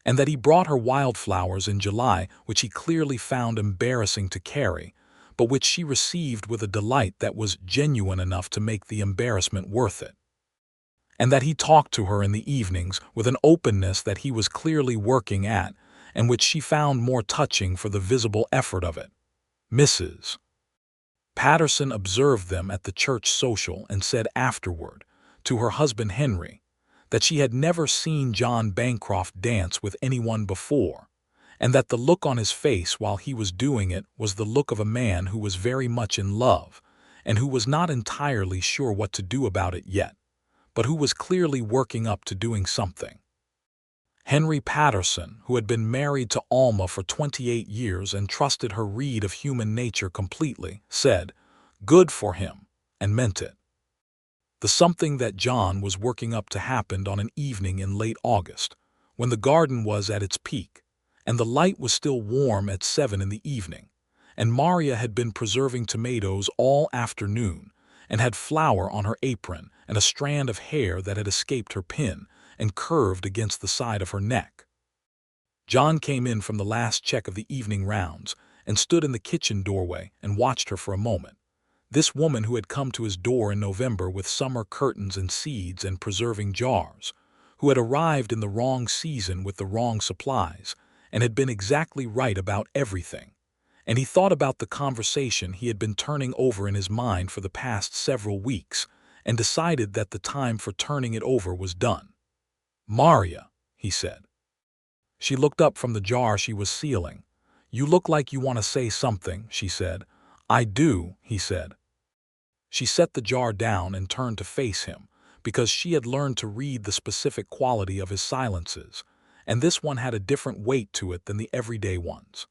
and that he brought her wildflowers in July, which he clearly found embarrassing to carry, but which she received with a delight that was genuine enough to make the embarrassment worth it, and that he talked to her in the evenings with an openness that he was clearly working at, and which she found more touching for the visible effort of it. Mrs. Patterson observed them at the church social and said afterward, to her husband Henry, that she had never seen John Bancroft dance with anyone before, and that the look on his face while he was doing it was the look of a man who was very much in love and who was not entirely sure what to do about it yet, but who was clearly working up to doing something. Henry Patterson, who had been married to Alma for 28 years and trusted her read of human nature completely, said, "Good for him," and meant it. The something that John was working up to happened on an evening in late August, when the garden was at its peak, and the light was still warm at 7 in the evening, and Maria had been preserving tomatoes all afternoon, and had flour on her apron and a strand of hair that had escaped her pin and curved against the side of her neck. John came in from the last check of the evening rounds and stood in the kitchen doorway and watched her for a moment. This woman who had come to his door in November with summer curtains and seeds and preserving jars, who had arrived in the wrong season with the wrong supplies and had been exactly right about everything. And he thought about the conversation he had been turning over in his mind for the past several weeks and decided that the time for turning it over was done. "Maria," he said. She looked up from the jar she was sealing. "You look like you want to say something," she said. "I do," he said. She set the jar down and turned to face him, because she had learned to read the specific quality of his silences, and this one had a different weight to it than the everyday ones.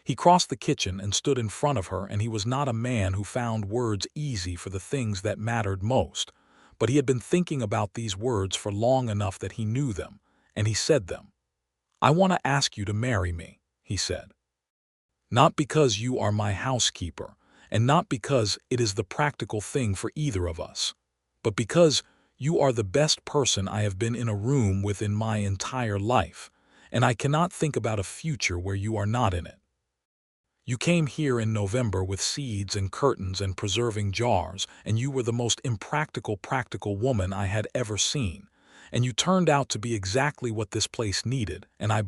He crossed the kitchen and stood in front of her, and he was not a man who found words easy for the things that mattered most, but he had been thinking about these words for long enough that he knew them, and he said them. "I want to ask you to marry me," he said. "Not because you are my housekeeper, and not because it is the practical thing for either of us, but because you are the best person I have been in a room with in my entire life, and I cannot think about a future where you are not in it. You came here in November with seeds and curtains and preserving jars, and you were the most practical woman I had ever seen, and you turned out to be exactly what this place needed, and I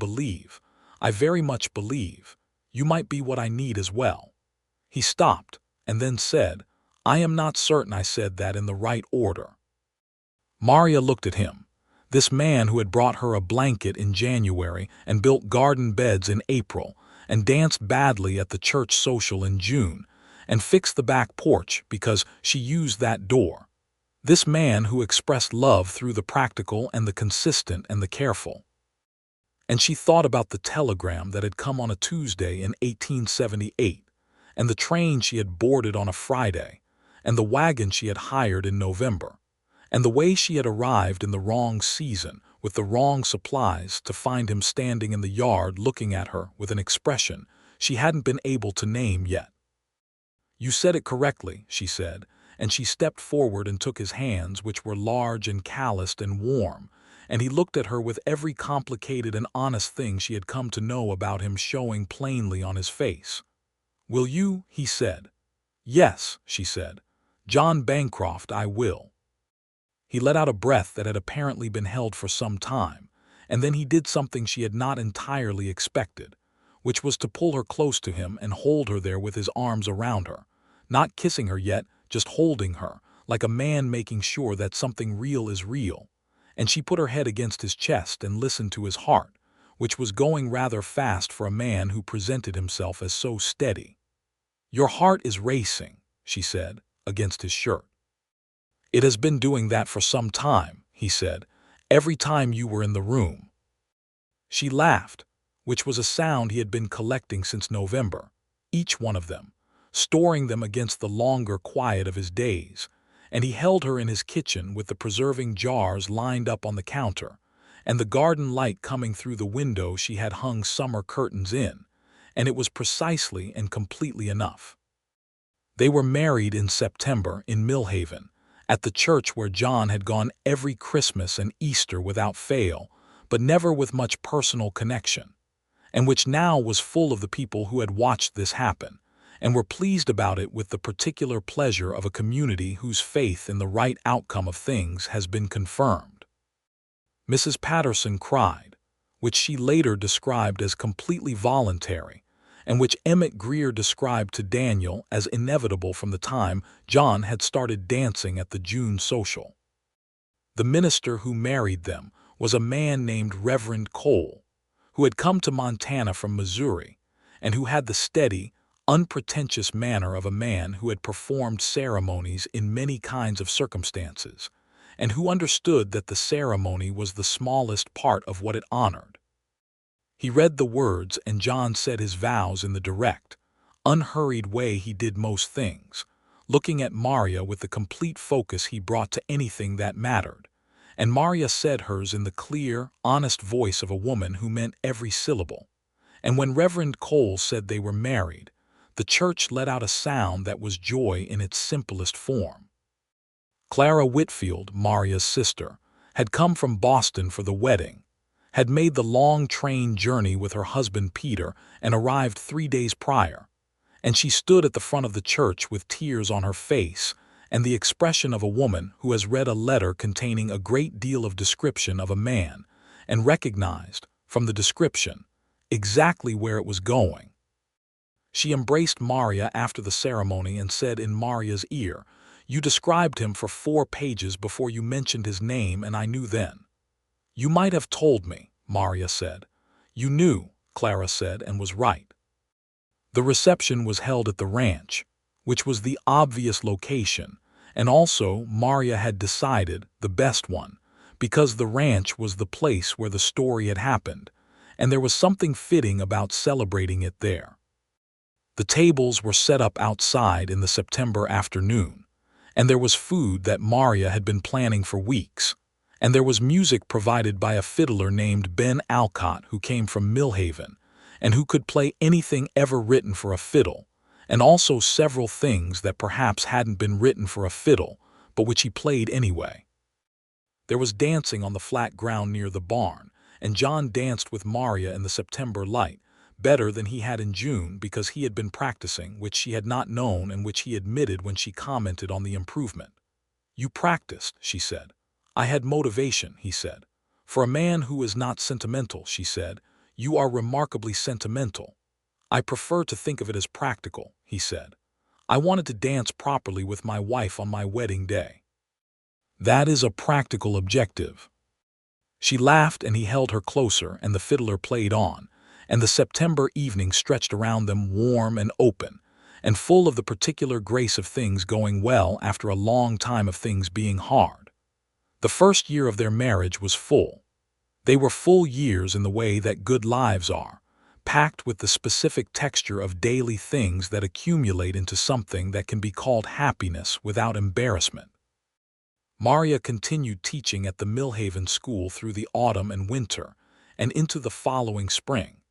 very much believe, you might be what I need as well." He stopped, and then said, I am not certain I said that in the right order. Maria looked at him, this man who had brought her a blanket in January and built garden beds in April and danced badly at the church social in June and fixed the back porch because she used that door. This man who expressed love through the practical and the consistent and the careful. And she thought about the telegram that had come on a Tuesday in 1878, and the train she had boarded on a Friday, and the wagon she had hired in November, and the way she had arrived in the wrong season with the wrong supplies to find him standing in the yard looking at her with an expression she hadn't been able to name yet. "You said it correctly," she said, and she stepped forward and took his hands, which were large and calloused and warm, and he looked at her with every complicated and honest thing she had come to know about him showing plainly on his face. "Will you?" he said. "Yes," she said. "John Bancroft, I will." He let out a breath that had apparently been held for some time, and then he did something she had not entirely expected, which was to pull her close to him and hold her there with his arms around her, not kissing her yet, just holding her, like a man making sure that something real is real. And she put her head against his chest and listened to his heart, which was going rather fast for a man who presented himself as so steady. "Your heart is racing," she said, against his shirt. "It has been doing that for some time," he said, "every time you were in the room." She laughed, which was a sound he had been collecting since November, each one of them, storing them against the longer quiet of his days, and he held her in his kitchen with the preserving jars lined up on the counter, and the garden light coming through the window she had hung summer curtains in, and it was precisely and completely enough. They were married in September in Millhaven, at the church where John had gone every Christmas and Easter without fail, but never with much personal connection, and which now was full of the people who had watched this happen, and were pleased about it with the particular pleasure of a community whose faith in the right outcome of things has been confirmed. Mrs. Patterson cried, which she later described as completely voluntary, and which Emmett Greer described to Daniel as inevitable from the time John had started dancing at the June social. The minister who married them was a man named Reverend Cole, who had come to Montana from Missouri, and who had the steady, unpretentious manner of a man who had performed ceremonies in many kinds of circumstances, and who understood that the ceremony was the smallest part of what it honored. He read the words, and John said his vows in the direct, unhurried way he did most things, looking at Maria with the complete focus he brought to anything that mattered, and Maria said hers in the clear, honest voice of a woman who meant every syllable. And when Reverend Cole said they were married, the church let out a sound that was joy in its simplest form. Clara Whitfield, Maria's sister, had come from Boston for the wedding, had made the long train journey with her husband Peter and arrived 3 days prior, and she stood at the front of the church with tears on her face and the expression of a woman who has read a letter containing a great deal of description of a man and recognized, from the description, exactly where it was going. She embraced Maria after the ceremony and said in Maria's ear, "You described him for 4 pages before you mentioned his name, and I knew then." "You might have told me," Maria said. "You knew," Clara said, and was right. The reception was held at the ranch, which was the obvious location, and also, Maria had decided, the best one, because the ranch was the place where the story had happened, and there was something fitting about celebrating it there. The tables were set up outside in the September afternoon, and there was food that Maria had been planning for weeks, and there was music provided by a fiddler named Ben Alcott who came from Millhaven, and who could play anything ever written for a fiddle, and also several things that perhaps hadn't been written for a fiddle, but which he played anyway. There was dancing on the flat ground near the barn, and John danced with Maria in the September light, better than he had in June because he had been practicing, which she had not known and which he admitted when she commented on the improvement. "You practiced," she said. "I had motivation," he said. "For a man who is not sentimental," she said, "you are remarkably sentimental." "I prefer to think of it as practical," he said. I wanted to dance properly with my wife on my wedding day. That is a practical objective. She laughed and he held her closer and the fiddler played on, and the September evening stretched around them warm and open, and full of the particular grace of things going well after a long time of things being hard. The first year of their marriage was full. They were full years in the way that good lives are, packed with the specific texture of daily things that accumulate into something that can be called happiness without embarrassment. Maria continued teaching at the Millhaven School through the autumn and winter, and into the following spring,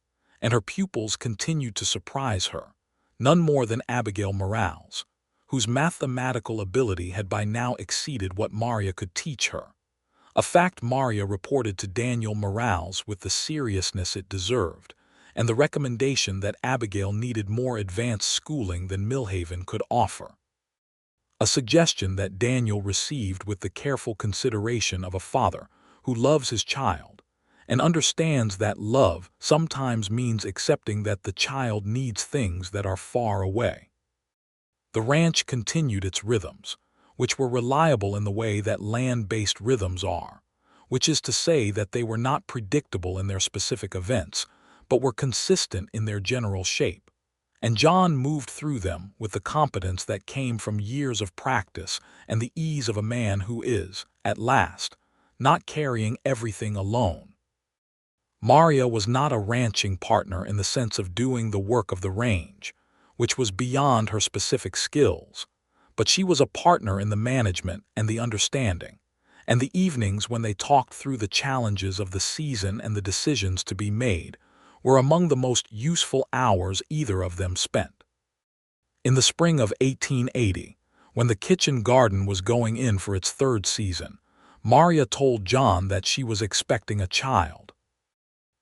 and her pupils continued to surprise her, none more than Abigail Morales, whose mathematical ability had by now exceeded what Maria could teach her, a fact Maria reported to Daniel Morales with the seriousness it deserved, and the recommendation that Abigail needed more advanced schooling than Millhaven could offer. A suggestion that Daniel received with the careful consideration of a father who loves his child and understands that love sometimes means accepting that the child needs things that are far away. The ranch continued its rhythms, which were reliable in the way that land-based rhythms are, which is to say that they were not predictable in their specific events, but were consistent in their general shape. And John moved through them with the competence that came from years of practice and the ease of a man who is, at last, not carrying everything alone. Maria was not a ranching partner in the sense of doing the work of the range, which was beyond her specific skills, but she was a partner in the management and the understanding, and the evenings when they talked through the challenges of the season and the decisions to be made were among the most useful hours either of them spent. In the spring of 1880, when the kitchen garden was going in for its third season, Maria told John that she was expecting a child.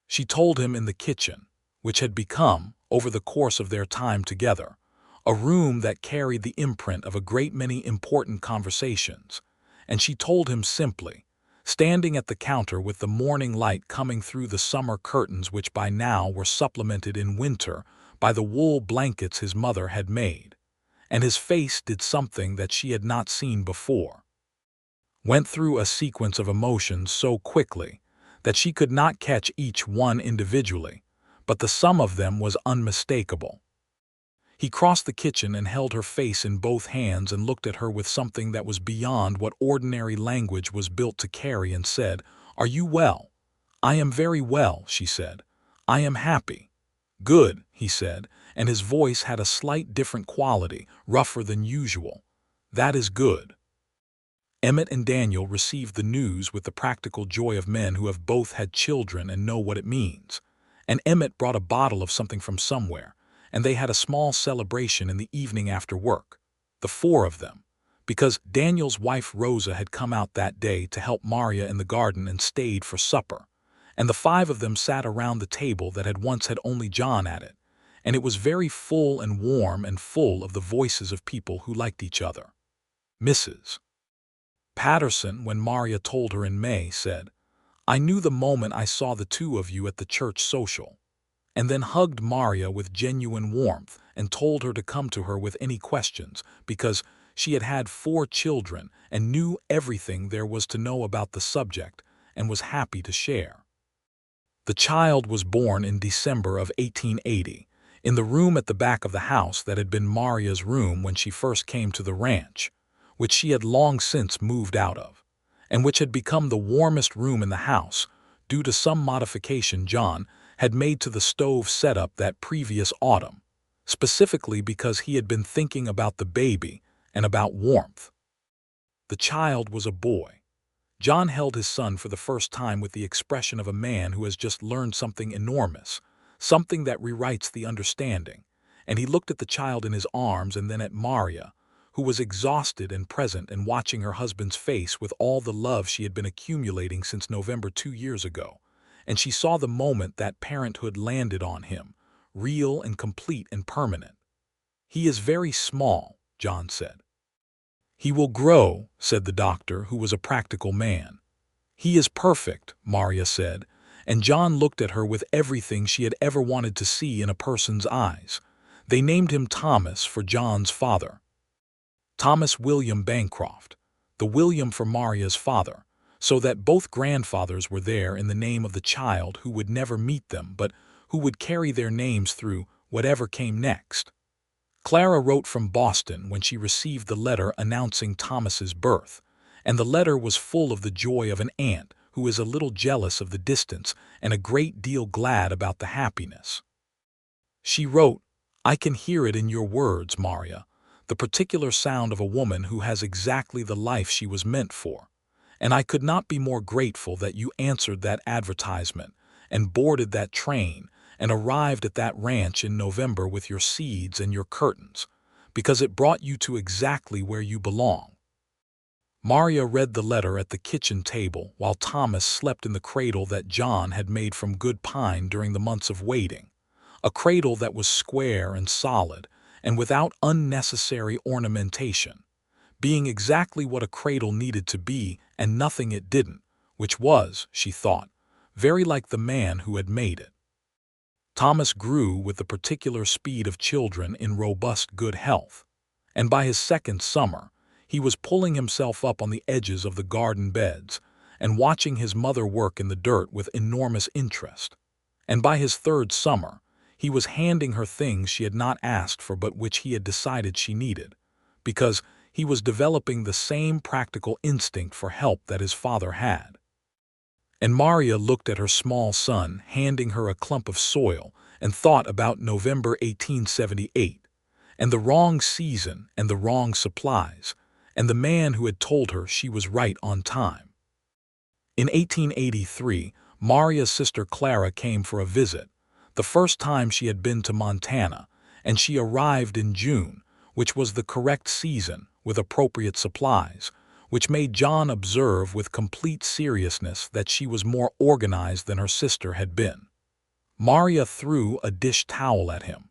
She told him in the kitchen, which had become, over the course of their time together, a room that carried the imprint of a great many important conversations, and she told him simply, standing at the counter with the morning light coming through the summer curtains which by now were supplemented in winter by the wool blankets his mother had made, and his face did something that she had not seen before. Went through a sequence of emotions so quickly that she could not catch each one individually, but the sum of them was unmistakable. He crossed the kitchen and held her face in both hands and looked at her with something that was beyond what ordinary language was built to carry and said, "Are you well?" "I am very well," she said. "I am happy." "Good," he said, and his voice had a slight different quality, rougher than usual. "That is good." Emmett and Daniel received the news with the practical joy of men who have both had children and know what it means. And Emmett brought a bottle of something from somewhere, and they had a small celebration in the evening after work, the four of them, because Daniel's wife Rosa had come out that day to help Maria in the garden and stayed for supper, and the five of them sat around the table that had once had only John at it, and it was very full and warm and full of the voices of people who liked each other. Mrs. Patterson, when Maria told her in May, said, "I knew the moment I saw the two of you at the church social," and then hugged Maria with genuine warmth and told her to come to her with any questions because she had had 4 children and knew everything there was to know about the subject and was happy to share. The child was born in December of 1880 in the room at the back of the house that had been Maria's room when she first came to the ranch, which she had long since moved out of, and which had become the warmest room in the house due to some modification John had made to the stove setup that previous autumn, specifically because he had been thinking about the baby and about warmth. The child was a boy. John held his son for the first time with the expression of a man who has just learned something enormous, something that rewrites the understanding, and he looked at the child in his arms and then at Maria, who was exhausted and present and watching her husband's face with all the love she had been accumulating since November 2 years ago, and she saw the moment that parenthood landed on him, real and complete and permanent. "He is very small," John said. "He will grow," said the doctor, who was a practical man. "He is perfect," Maria said, and John looked at her with everything she had ever wanted to see in a person's eyes, They named him Thomas for John's father, Thomas William Bancroft, the William for Maria's father, so that both grandfathers were there in the name of the child who would never meet them but who would carry their names through whatever came next. Clara wrote from Boston when she received the letter announcing Thomas's birth, and the letter was full of the joy of an aunt who is a little jealous of the distance and a great deal glad about the happiness. She wrote, "I can hear it in your words, Maria, the particular sound of a woman who has exactly the life she was meant for, and I could not be more grateful that you answered that advertisement and boarded that train and arrived at that ranch in November with your seeds and your curtains, because it brought you to exactly where you belong." Maria read the letter at the kitchen table while Thomas slept in the cradle that John had made from good pine during the months of waiting, a cradle that was square and solid and without unnecessary ornamentation, being exactly what a cradle needed to be and nothing it didn't, which was, she thought, very like the man who had made it. Thomas grew with the particular speed of children in robust good health, and by his second summer, he was pulling himself up on the edges of the garden beds and watching his mother work in the dirt with enormous interest, and by his third summer, he was handing her things she had not asked for but which he had decided she needed, because he was developing the same practical instinct for help that his father had. And Maria looked at her small son handing her a clump of soil and thought about November 1878, and the wrong season and the wrong supplies, and the man who had told her she was right on time. In 1883, Maria's sister Clara came for a visit, the first time she had been to Montana, and she arrived in June, which was the correct season, with appropriate supplies, which made John observe with complete seriousness that she was more organized than her sister had been. Maria threw a dish towel at him.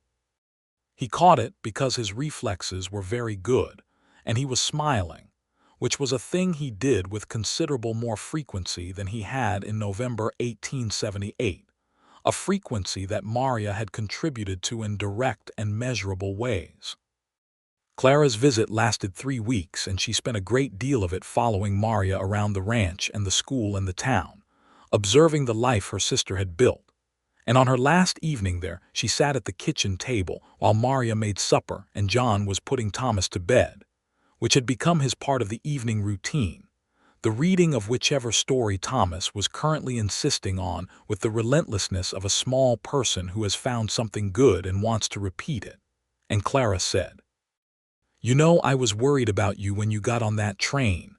He caught it because his reflexes were very good, and he was smiling, which was a thing he did with considerable more frequency than he had in November 1878, a frequency that Maria had contributed to in direct and measurable ways. Clara's visit lasted 3 weeks, and she spent a great deal of it following Maria around the ranch and the school and the town, observing the life her sister had built. And on her last evening there, she sat at the kitchen table while Maria made supper and John was putting Thomas to bed, which had become his part of the evening routine, the reading of whichever story Thomas was currently insisting on with the relentlessness of a small person who has found something good and wants to repeat it. And Clara said, "You know, I was worried about you when you got on that train."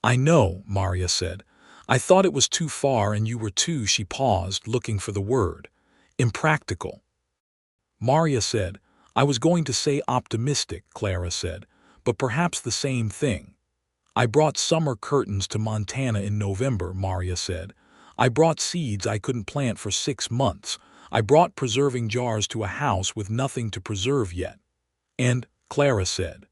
"I know," Maria said. "I thought it was too far and you were too—" She paused, looking for the word. "Impractical." Maria said, "I was going to say optimistic," Clara said, "but perhaps the same thing." "I brought summer curtains to Montana in November," Maria said. "I brought seeds I couldn't plant for 6 months. I brought preserving jars to a house with nothing to preserve yet." And Clara said.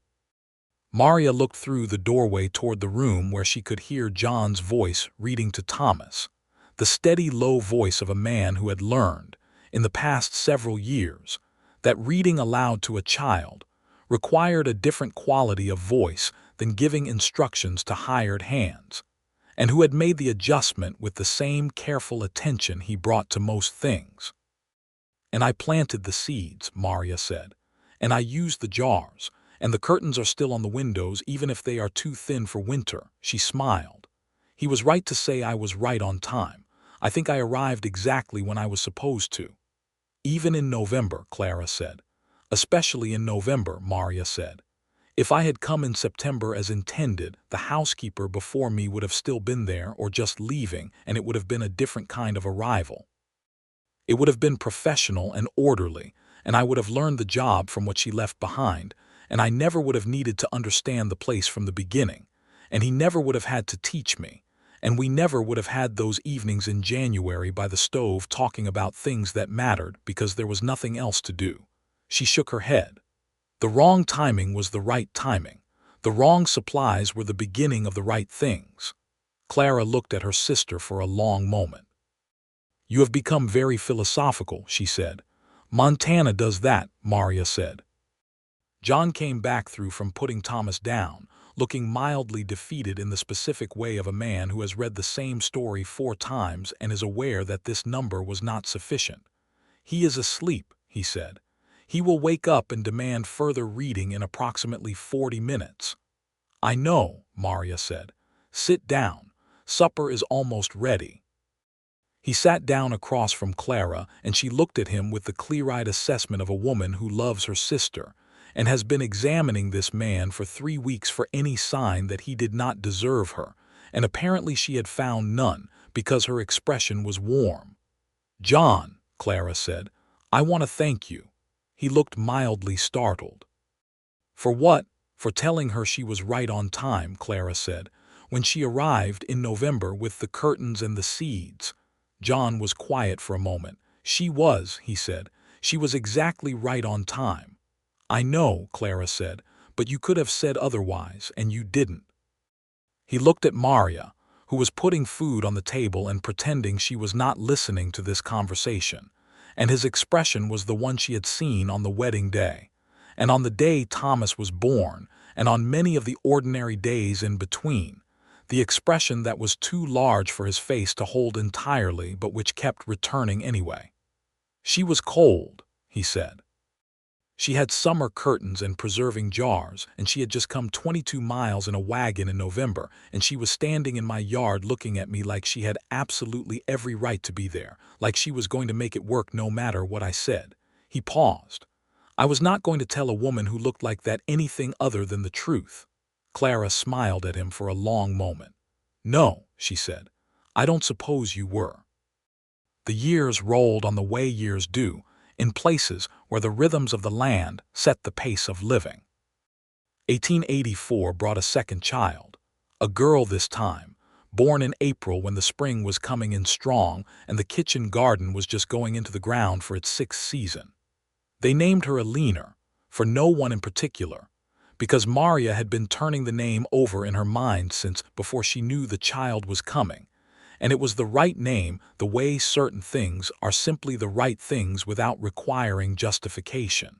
Maria looked through the doorway toward the room where she could hear John's voice reading to Thomas, the steady, low voice of a man who had learned, in the past several years, that reading aloud to a child required a different quality of voice than giving instructions to hired hands, and who had made the adjustment with the same careful attention he brought to most things. "And I planted the seeds," Maria said, "and I used the jars, and the curtains are still on the windows even if they are too thin for winter." She smiled. "He was right to say I was right on time. I think I arrived exactly when I was supposed to." "Even in November," Clara said. "Especially in November," Maria said. "If I had come in September as intended, the housekeeper before me would have still been there or just leaving, and it would have been a different kind of arrival. It would have been professional and orderly, and I would have learned the job from what she left behind, and I never would have needed to understand the place from the beginning, and he never would have had to teach me, and we never would have had those evenings in January by the stove talking about things that mattered because there was nothing else to do." She shook her head. "The wrong timing was the right timing. The wrong supplies were the beginning of the right things." Clara looked at her sister for a long moment. "You have become very philosophical," she said. Montana does that, Maria said. John came back through from putting Thomas down, looking mildly defeated in the specific way of a man who has read the same story 4 times and is aware that this number was not sufficient. He is asleep, he said. He will wake up and demand further reading in approximately 40 minutes. I know, Maria said. Sit down. Supper is almost ready. He sat down across from Clara, and she looked at him with the clear-eyed assessment of a woman who loves her sister and has been examining this man for 3 weeks for any sign that he did not deserve her, and apparently she had found none because her expression was warm. John, Clara said, I want to thank you. He looked mildly startled. For what? For telling her she was right on time, Clara said, when she arrived in November with the curtains and the seeds. John was quiet for a moment. She was, he said. She was exactly right on time. I know, Clara said, but you could have said otherwise, and you didn't. He looked at Maria, who was putting food on the table and pretending she was not listening to this conversation, and his expression was the one she had seen on the wedding day, and on the day Thomas was born, and on many of the ordinary days in between, the expression that was too large for his face to hold entirely but which kept returning anyway. She was cold, he said. She had summer curtains and preserving jars, and she had just come 22 miles in a wagon in November, and she was standing in my yard looking at me like she had absolutely every right to be there, like she was going to make it work no matter what I said. He paused. I was not going to tell a woman who looked like that anything other than the truth. Clara smiled at him for a long moment. No, she said. I don't suppose you were. The years rolled on the way years do, in places where the rhythms of the land set the pace of living. 1884 brought a second child, a girl this time, born in April when the spring was coming in strong and the kitchen garden was just going into the ground for its 6th season. They named her Alina, for no one in particular, because Maria had been turning the name over in her mind since before she knew the child was coming, and it was the right name, the way certain things are simply the right things without requiring justification.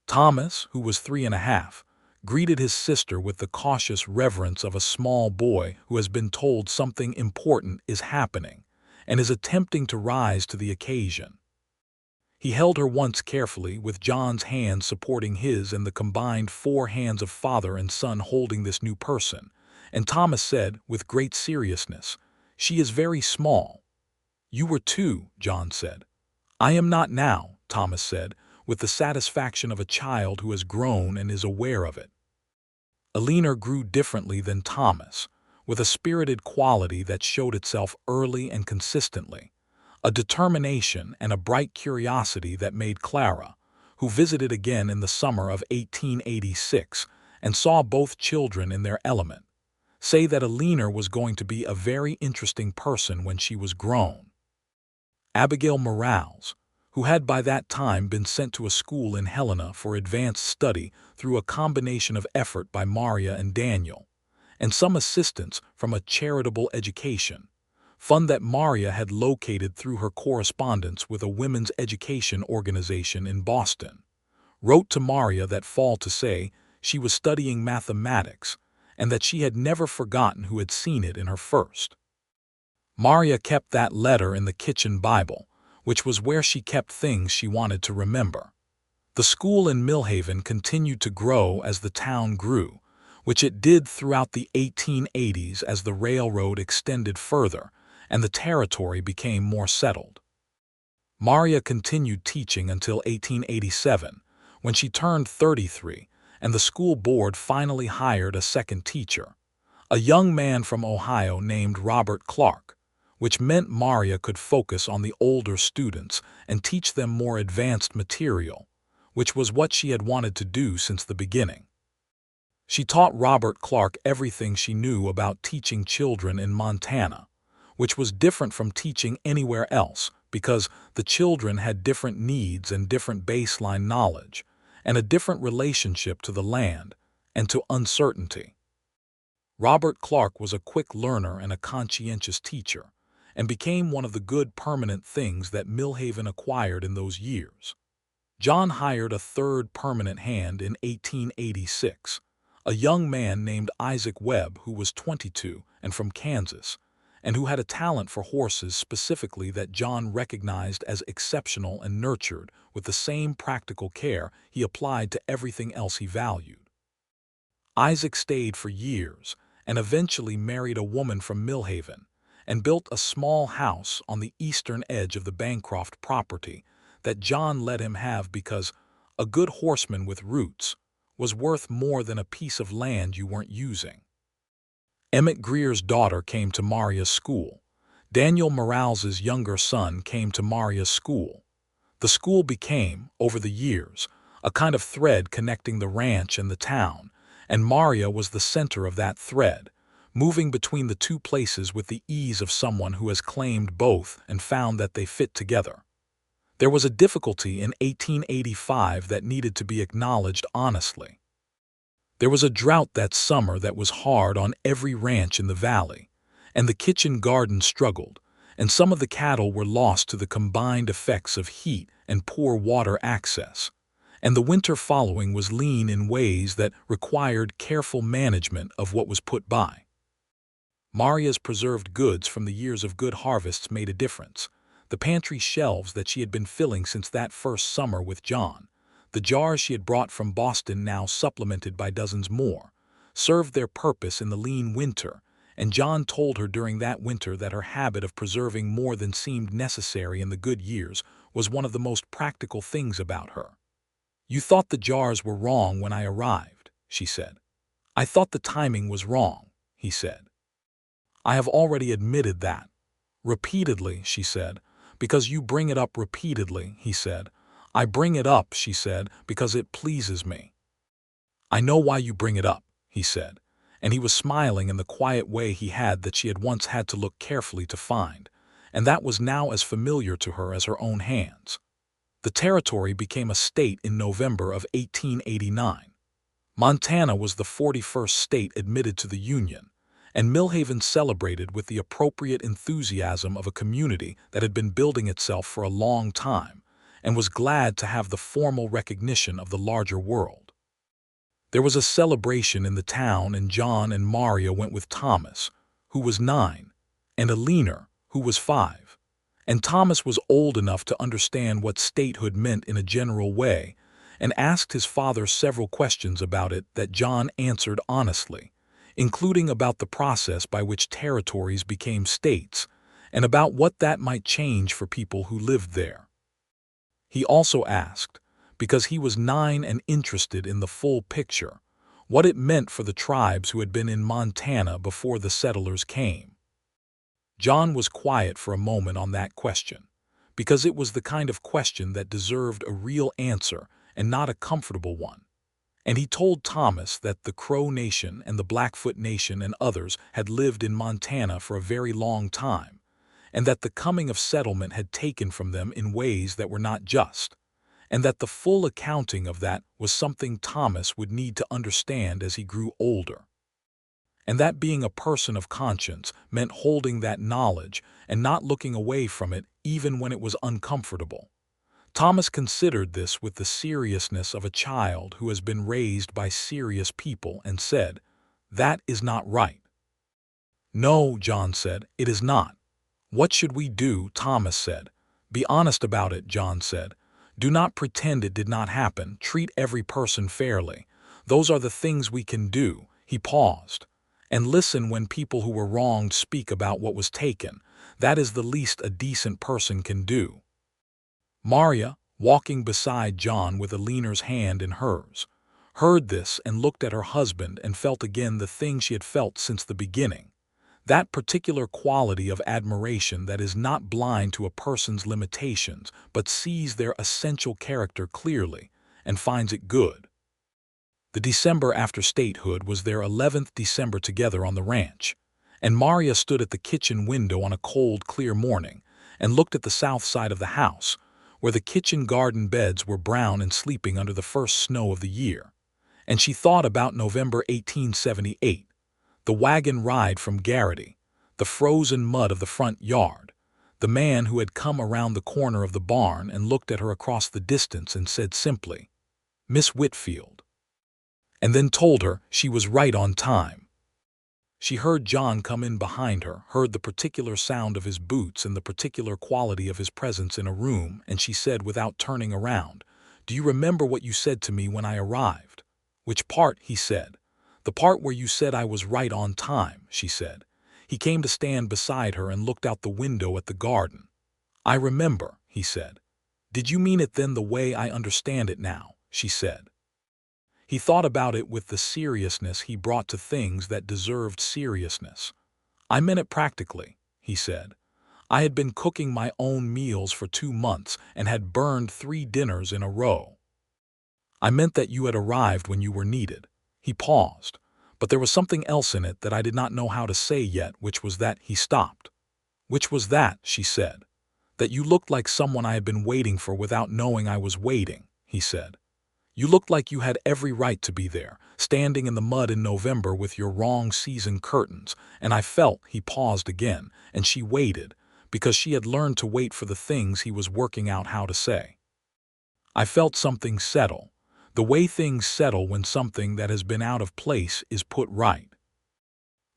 Thomas, who was 3.5, greeted his sister with the cautious reverence of a small boy who has been told something important is happening and is attempting to rise to the occasion. He held her once carefully, with John's hand supporting his and the combined 4 hands of father and son holding this new person, and Thomas said with great seriousness, She is very small. You were 2, John said. I am not now, Thomas said, with the satisfaction of a child who has grown and is aware of it. Alina grew differently than Thomas, with a spirited quality that showed itself early and consistently, a determination and a bright curiosity that made Clara, who visited again in the summer of 1886 and saw both children in their element, say that Alina was going to be a very interesting person when she was grown. Abigail Morales, who had by that time been sent to a school in Helena for advanced study through a combination of effort by Maria and Daniel, and some assistance from a charitable education fund that Maria had located through her correspondence with a women's education organization in Boston, wrote to Maria that fall to say she was studying mathematics and that she had never forgotten who had seen it in her first. Maria kept that letter in the kitchen Bible, which was where she kept things she wanted to remember. The school in Millhaven continued to grow as the town grew, which it did throughout the 1880s as the railroad extended further and the territory became more settled. Maria continued teaching until 1887, when she turned 33, and the school board finally hired a second teacher, a young man from Ohio named Robert Clark, which meant Maria could focus on the older students and teach them more advanced material, which was what she had wanted to do since the beginning. She taught Robert Clark everything she knew about teaching children in Montana, which was different from teaching anywhere else because the children had different needs and different baseline knowledge, and a different relationship to the land and to uncertainty. Robert Clark was a quick learner and a conscientious teacher, and became one of the good permanent things that Millhaven acquired in those years. John hired a third permanent hand in 1886, a young man named Isaac Webb who was 22 and from Kansas, and who had a talent for horses specifically that John recognized as exceptional and nurtured with the same practical care he applied to everything else he valued. Isaac stayed for years and eventually married a woman from Millhaven and built a small house on the eastern edge of the Bancroft property that John let him have because a good horseman with roots was worth more than a piece of land you weren't using. Emmett Greer's daughter came to Maria's school. Daniel Morales's younger son came to Maria's school. The school became, over the years, a kind of thread connecting the ranch and the town, and Maria was the center of that thread, moving between the two places with the ease of someone who has claimed both and found that they fit together. There was a difficulty in 1885 that needed to be acknowledged honestly. There was a drought that summer that was hard on every ranch in the valley, and the kitchen garden struggled, and some of the cattle were lost to the combined effects of heat and poor water access, and the winter following was lean in ways that required careful management of what was put by. Maria's preserved goods from the years of good harvests made a difference. The pantry shelves that she had been filling since that first summer with John, the jars she had brought from Boston now supplemented by dozens more, served their purpose in the lean winter, and John told her during that winter that her habit of preserving more than seemed necessary in the good years was one of the most practical things about her. "You thought the jars were wrong when I arrived," she said. "I thought the timing was wrong," he said. "I have already admitted that." "Repeatedly," she said. "Because you bring it up repeatedly," he said. "I bring it up," she said, "because it pleases me." "I know why you bring it up," he said, and he was smiling in the quiet way he had that she had once had to look carefully to find, and that was now as familiar to her as her own hands. The territory became a state in November of 1889. Montana was the 41st state admitted to the Union, and Millhaven celebrated with the appropriate enthusiasm of a community that had been building itself for a long time, and was glad to have the formal recognition of the larger world. There was a celebration in the town, and John and Maria went with Thomas, who was 9, and Alina, who was 5. And Thomas was old enough to understand what statehood meant in a general way, and asked his father several questions about it that John answered honestly, including about the process by which territories became states, and about what that might change for people who lived there. He also asked, because he was 9 and interested in the full picture, what it meant for the tribes who had been in Montana before the settlers came. John was quiet for a moment on that question, because it was the kind of question that deserved a real answer and not a comfortable one. And he told Thomas that the Crow Nation and the Blackfoot Nation and others had lived in Montana for a very long time, and that the coming of settlement had taken from them in ways that were not just, and that the full accounting of that was something Thomas would need to understand as he grew older. And that being a person of conscience meant holding that knowledge and not looking away from it even when it was uncomfortable. Thomas considered this with the seriousness of a child who has been raised by serious people and said, "That is not right." "No," John said, "it is not." "What should we do?" Thomas said. "Be honest about it," John said. "Do not pretend it did not happen. Treat every person fairly. Those are the things we can do." He paused. "And listen when people who were wronged speak about what was taken. That is the least a decent person can do." Maria, walking beside John with Alina's hand in hers, heard this and looked at her husband and felt again the thing she had felt since the beginning. That particular quality of admiration that is not blind to a person's limitations but sees their essential character clearly and finds it good. The December after statehood was their 11th December together on the ranch, and Maria stood at the kitchen window on a cold, clear morning and looked at the south side of the house, where the kitchen garden beds were brown and sleeping under the first snow of the year, and she thought about November 1878, the wagon ride from Garrity, the frozen mud of the front yard, the man who had come around the corner of the barn and looked at her across the distance and said simply, "Miss Whitfield," and then told her she was right on time. She heard John come in behind her, heard the particular sound of his boots and the particular quality of his presence in a room, and she said without turning around, "Do you remember what you said to me when I arrived?" "Which part?" he said. "The part where you said I was right on time," she said. He came to stand beside her and looked out the window at the garden. "I remember," he said. "Did you mean it then the way I understand it now?" she said. He thought about it with the seriousness he brought to things that deserved seriousness. "I meant it practically," he said. "I had been cooking my own meals for 2 months and had burned 3 dinners in a row. I meant that you had arrived when you were needed." He paused, but there was something else in it that I did not know how to say yet, which was that he stopped. "Which was that," she said. "That you looked like someone I had been waiting for without knowing I was waiting," he said. "You looked like you had every right to be there, standing in the mud in November with your wrong season curtains, and I felt," he paused again, and she waited, because she had learned to wait for the things he was working out how to say. "I felt something settle, the way things settle when something that has been out of place is put right."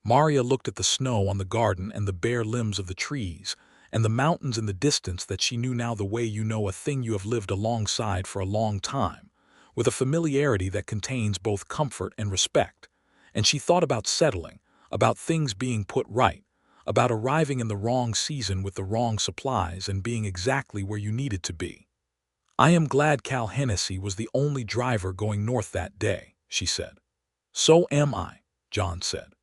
Maria looked at the snow on the garden and the bare limbs of the trees, and the mountains in the distance that she knew now the way you know a thing you have lived alongside for a long time, with a familiarity that contains both comfort and respect, and she thought about settling, about things being put right, about arriving in the wrong season with the wrong supplies and being exactly where you needed to be. "I am glad Cal Hennessy was the only driver going north that day," she said. "So am I," John said.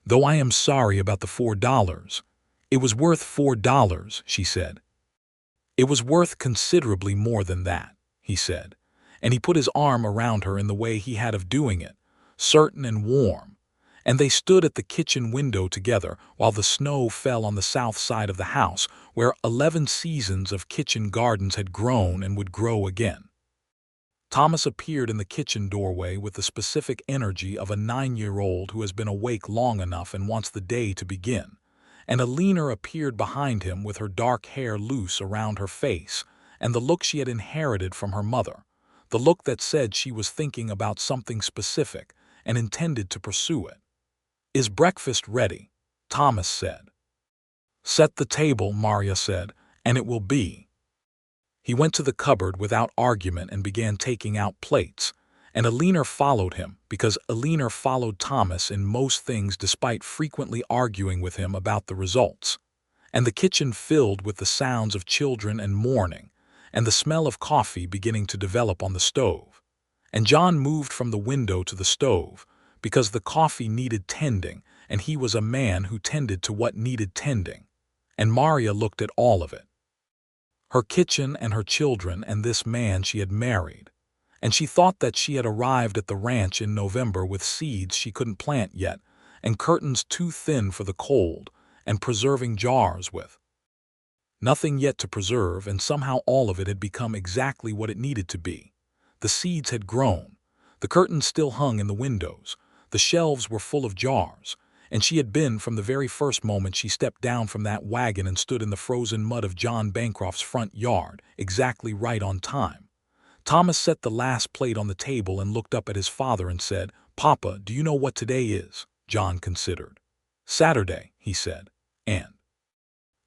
"Though I am sorry about the $4. It was worth $4, she said. "It was worth considerably more than that," he said, and he put his arm around her in the way he had of doing it, certain and warm, and they stood at the kitchen window together while the snow fell on the south side of the house, where 11 seasons of kitchen gardens had grown and would grow again. Thomas appeared in the kitchen doorway with the specific energy of a 9-year-old who has been awake long enough and wants the day to begin, and Alina appeared behind him with her dark hair loose around her face and the look she had inherited from her mother, the look that said she was thinking about something specific and intended to pursue it. "Is breakfast ready?" Thomas said. "Set the table," Maria said, "and it will be." He went to the cupboard without argument and began taking out plates, and Alina followed him because Alina followed Thomas in most things despite frequently arguing with him about the results, and the kitchen filled with the sounds of children and mourning, and the smell of coffee beginning to develop on the stove. And John moved from the window to the stove because the coffee needed tending, and he was a man who tended to what needed tending, and Maria looked at all of it. Her kitchen and her children and this man she had married, and she thought that she had arrived at the ranch in November with seeds she couldn't plant yet, and curtains too thin for the cold, and preserving jars with nothing yet to preserve, and somehow all of it had become exactly what it needed to be. The seeds had grown, the curtains still hung in the windows, the shelves were full of jars, and she had been, from the very first moment she stepped down from that wagon and stood in the frozen mud of John Bancroft's front yard, exactly right on time. Thomas set the last plate on the table and looked up at his father and said, "Papa, do you know what today is?" John considered. "Saturday," he said. "And?"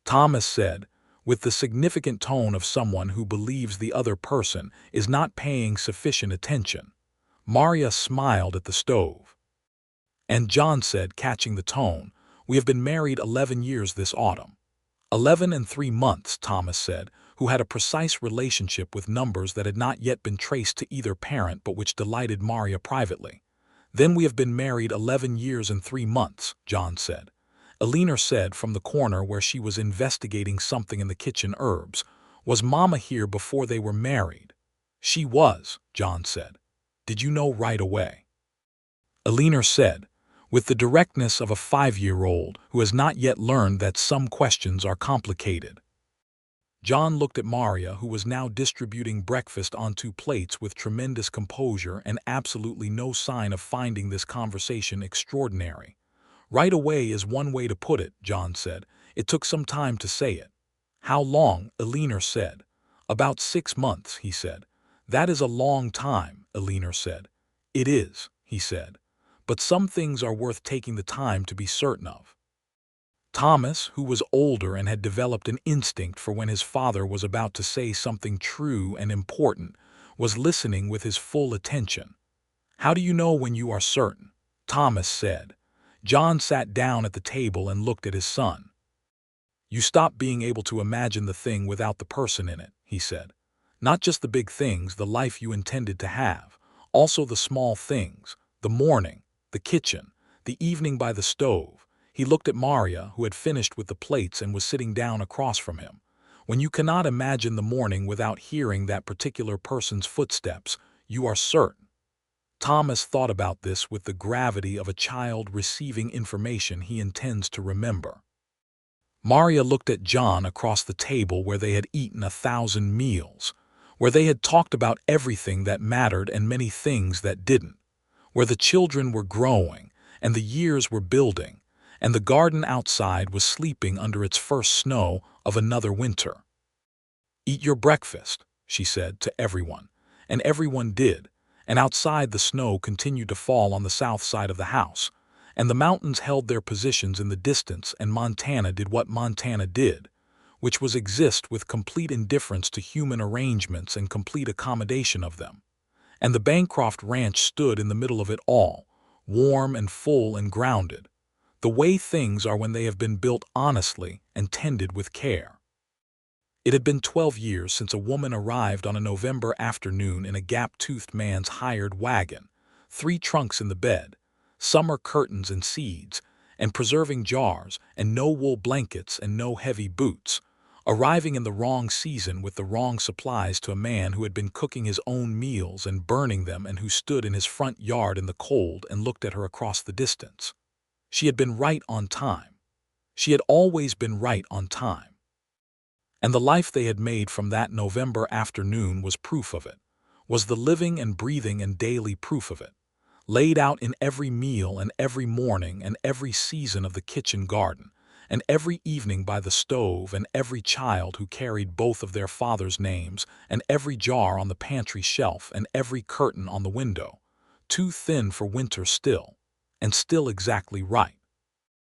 Thomas said, with the significant tone of someone who believes the other person is not paying sufficient attention. Maria smiled at the stove. "And John said, catching the tone, 'We have been married 11 years this autumn.'" 11 and 3 months, Thomas said, who had a precise relationship with numbers that had not yet been traced to either parent but which delighted Maria privately. "Then we have been married 11 years and 3 months, John said." Alina said from the corner where she was investigating something in the kitchen herbs, "Was Mama here before they were married?" "She was," John said. "Did you know right away?" Alina said, with the directness of a 5-year-old who has not yet learned that some questions are complicated. John looked at Maria, who was now distributing breakfast on 2 plates with tremendous composure and absolutely no sign of finding this conversation extraordinary. "Right away is one way to put it," John said. "It took some time to say it." "How long?" Eleanor said. "About 6 months," he said. "That is a long time," Eleanor said. "It is," he said. "But some things are worth taking the time to be certain of." Thomas, who was older and had developed an instinct for when his father was about to say something true and important, was listening with his full attention. "How do you know when you are certain?" Thomas said. John sat down at the table and looked at his son. "You stop being able to imagine the thing without the person in it," he said. "Not just the big things, the life you intended to have. Also the small things, the morning, the kitchen, the evening by the stove." He looked at Maria, who had finished with the plates and was sitting down across from him. "When you cannot imagine the morning without hearing that particular person's footsteps, you are certain." Thomas thought about this with the gravity of a child receiving information he intends to remember. Maria looked at John across the table where they had eaten 1,000 meals, where they had talked about everything that mattered and many things that didn't, where the children were growing and the years were building, and the garden outside was sleeping under its first snow of another winter. "Eat your breakfast," she said to everyone, and everyone did, and outside the snow continued to fall on the south side of the house, and the mountains held their positions in the distance, and Montana did what Montana did, which was exist with complete indifference to human arrangements and complete accommodation of them. And the Bancroft Ranch stood in the middle of it all, warm and full and grounded, the way things are when they have been built honestly and tended with care. It had been 12 years since a woman arrived on a November afternoon in a gap-toothed man's hired wagon, 3 trunks in the bed, summer curtains and seeds, and preserving jars, and no wool blankets and no heavy boots, arriving in the wrong season with the wrong supplies to a man who had been cooking his own meals and burning them and who stood in his front yard in the cold and looked at her across the distance. She had been right on time. She had always been right on time. And the life they had made from that November afternoon was proof of it, was the living and breathing and daily proof of it, laid out in every meal and every morning and every season of the kitchen garden, and every evening by the stove, and every child who carried both of their father's names, and every jar on the pantry shelf, and every curtain on the window, too thin for winter still, and still exactly right.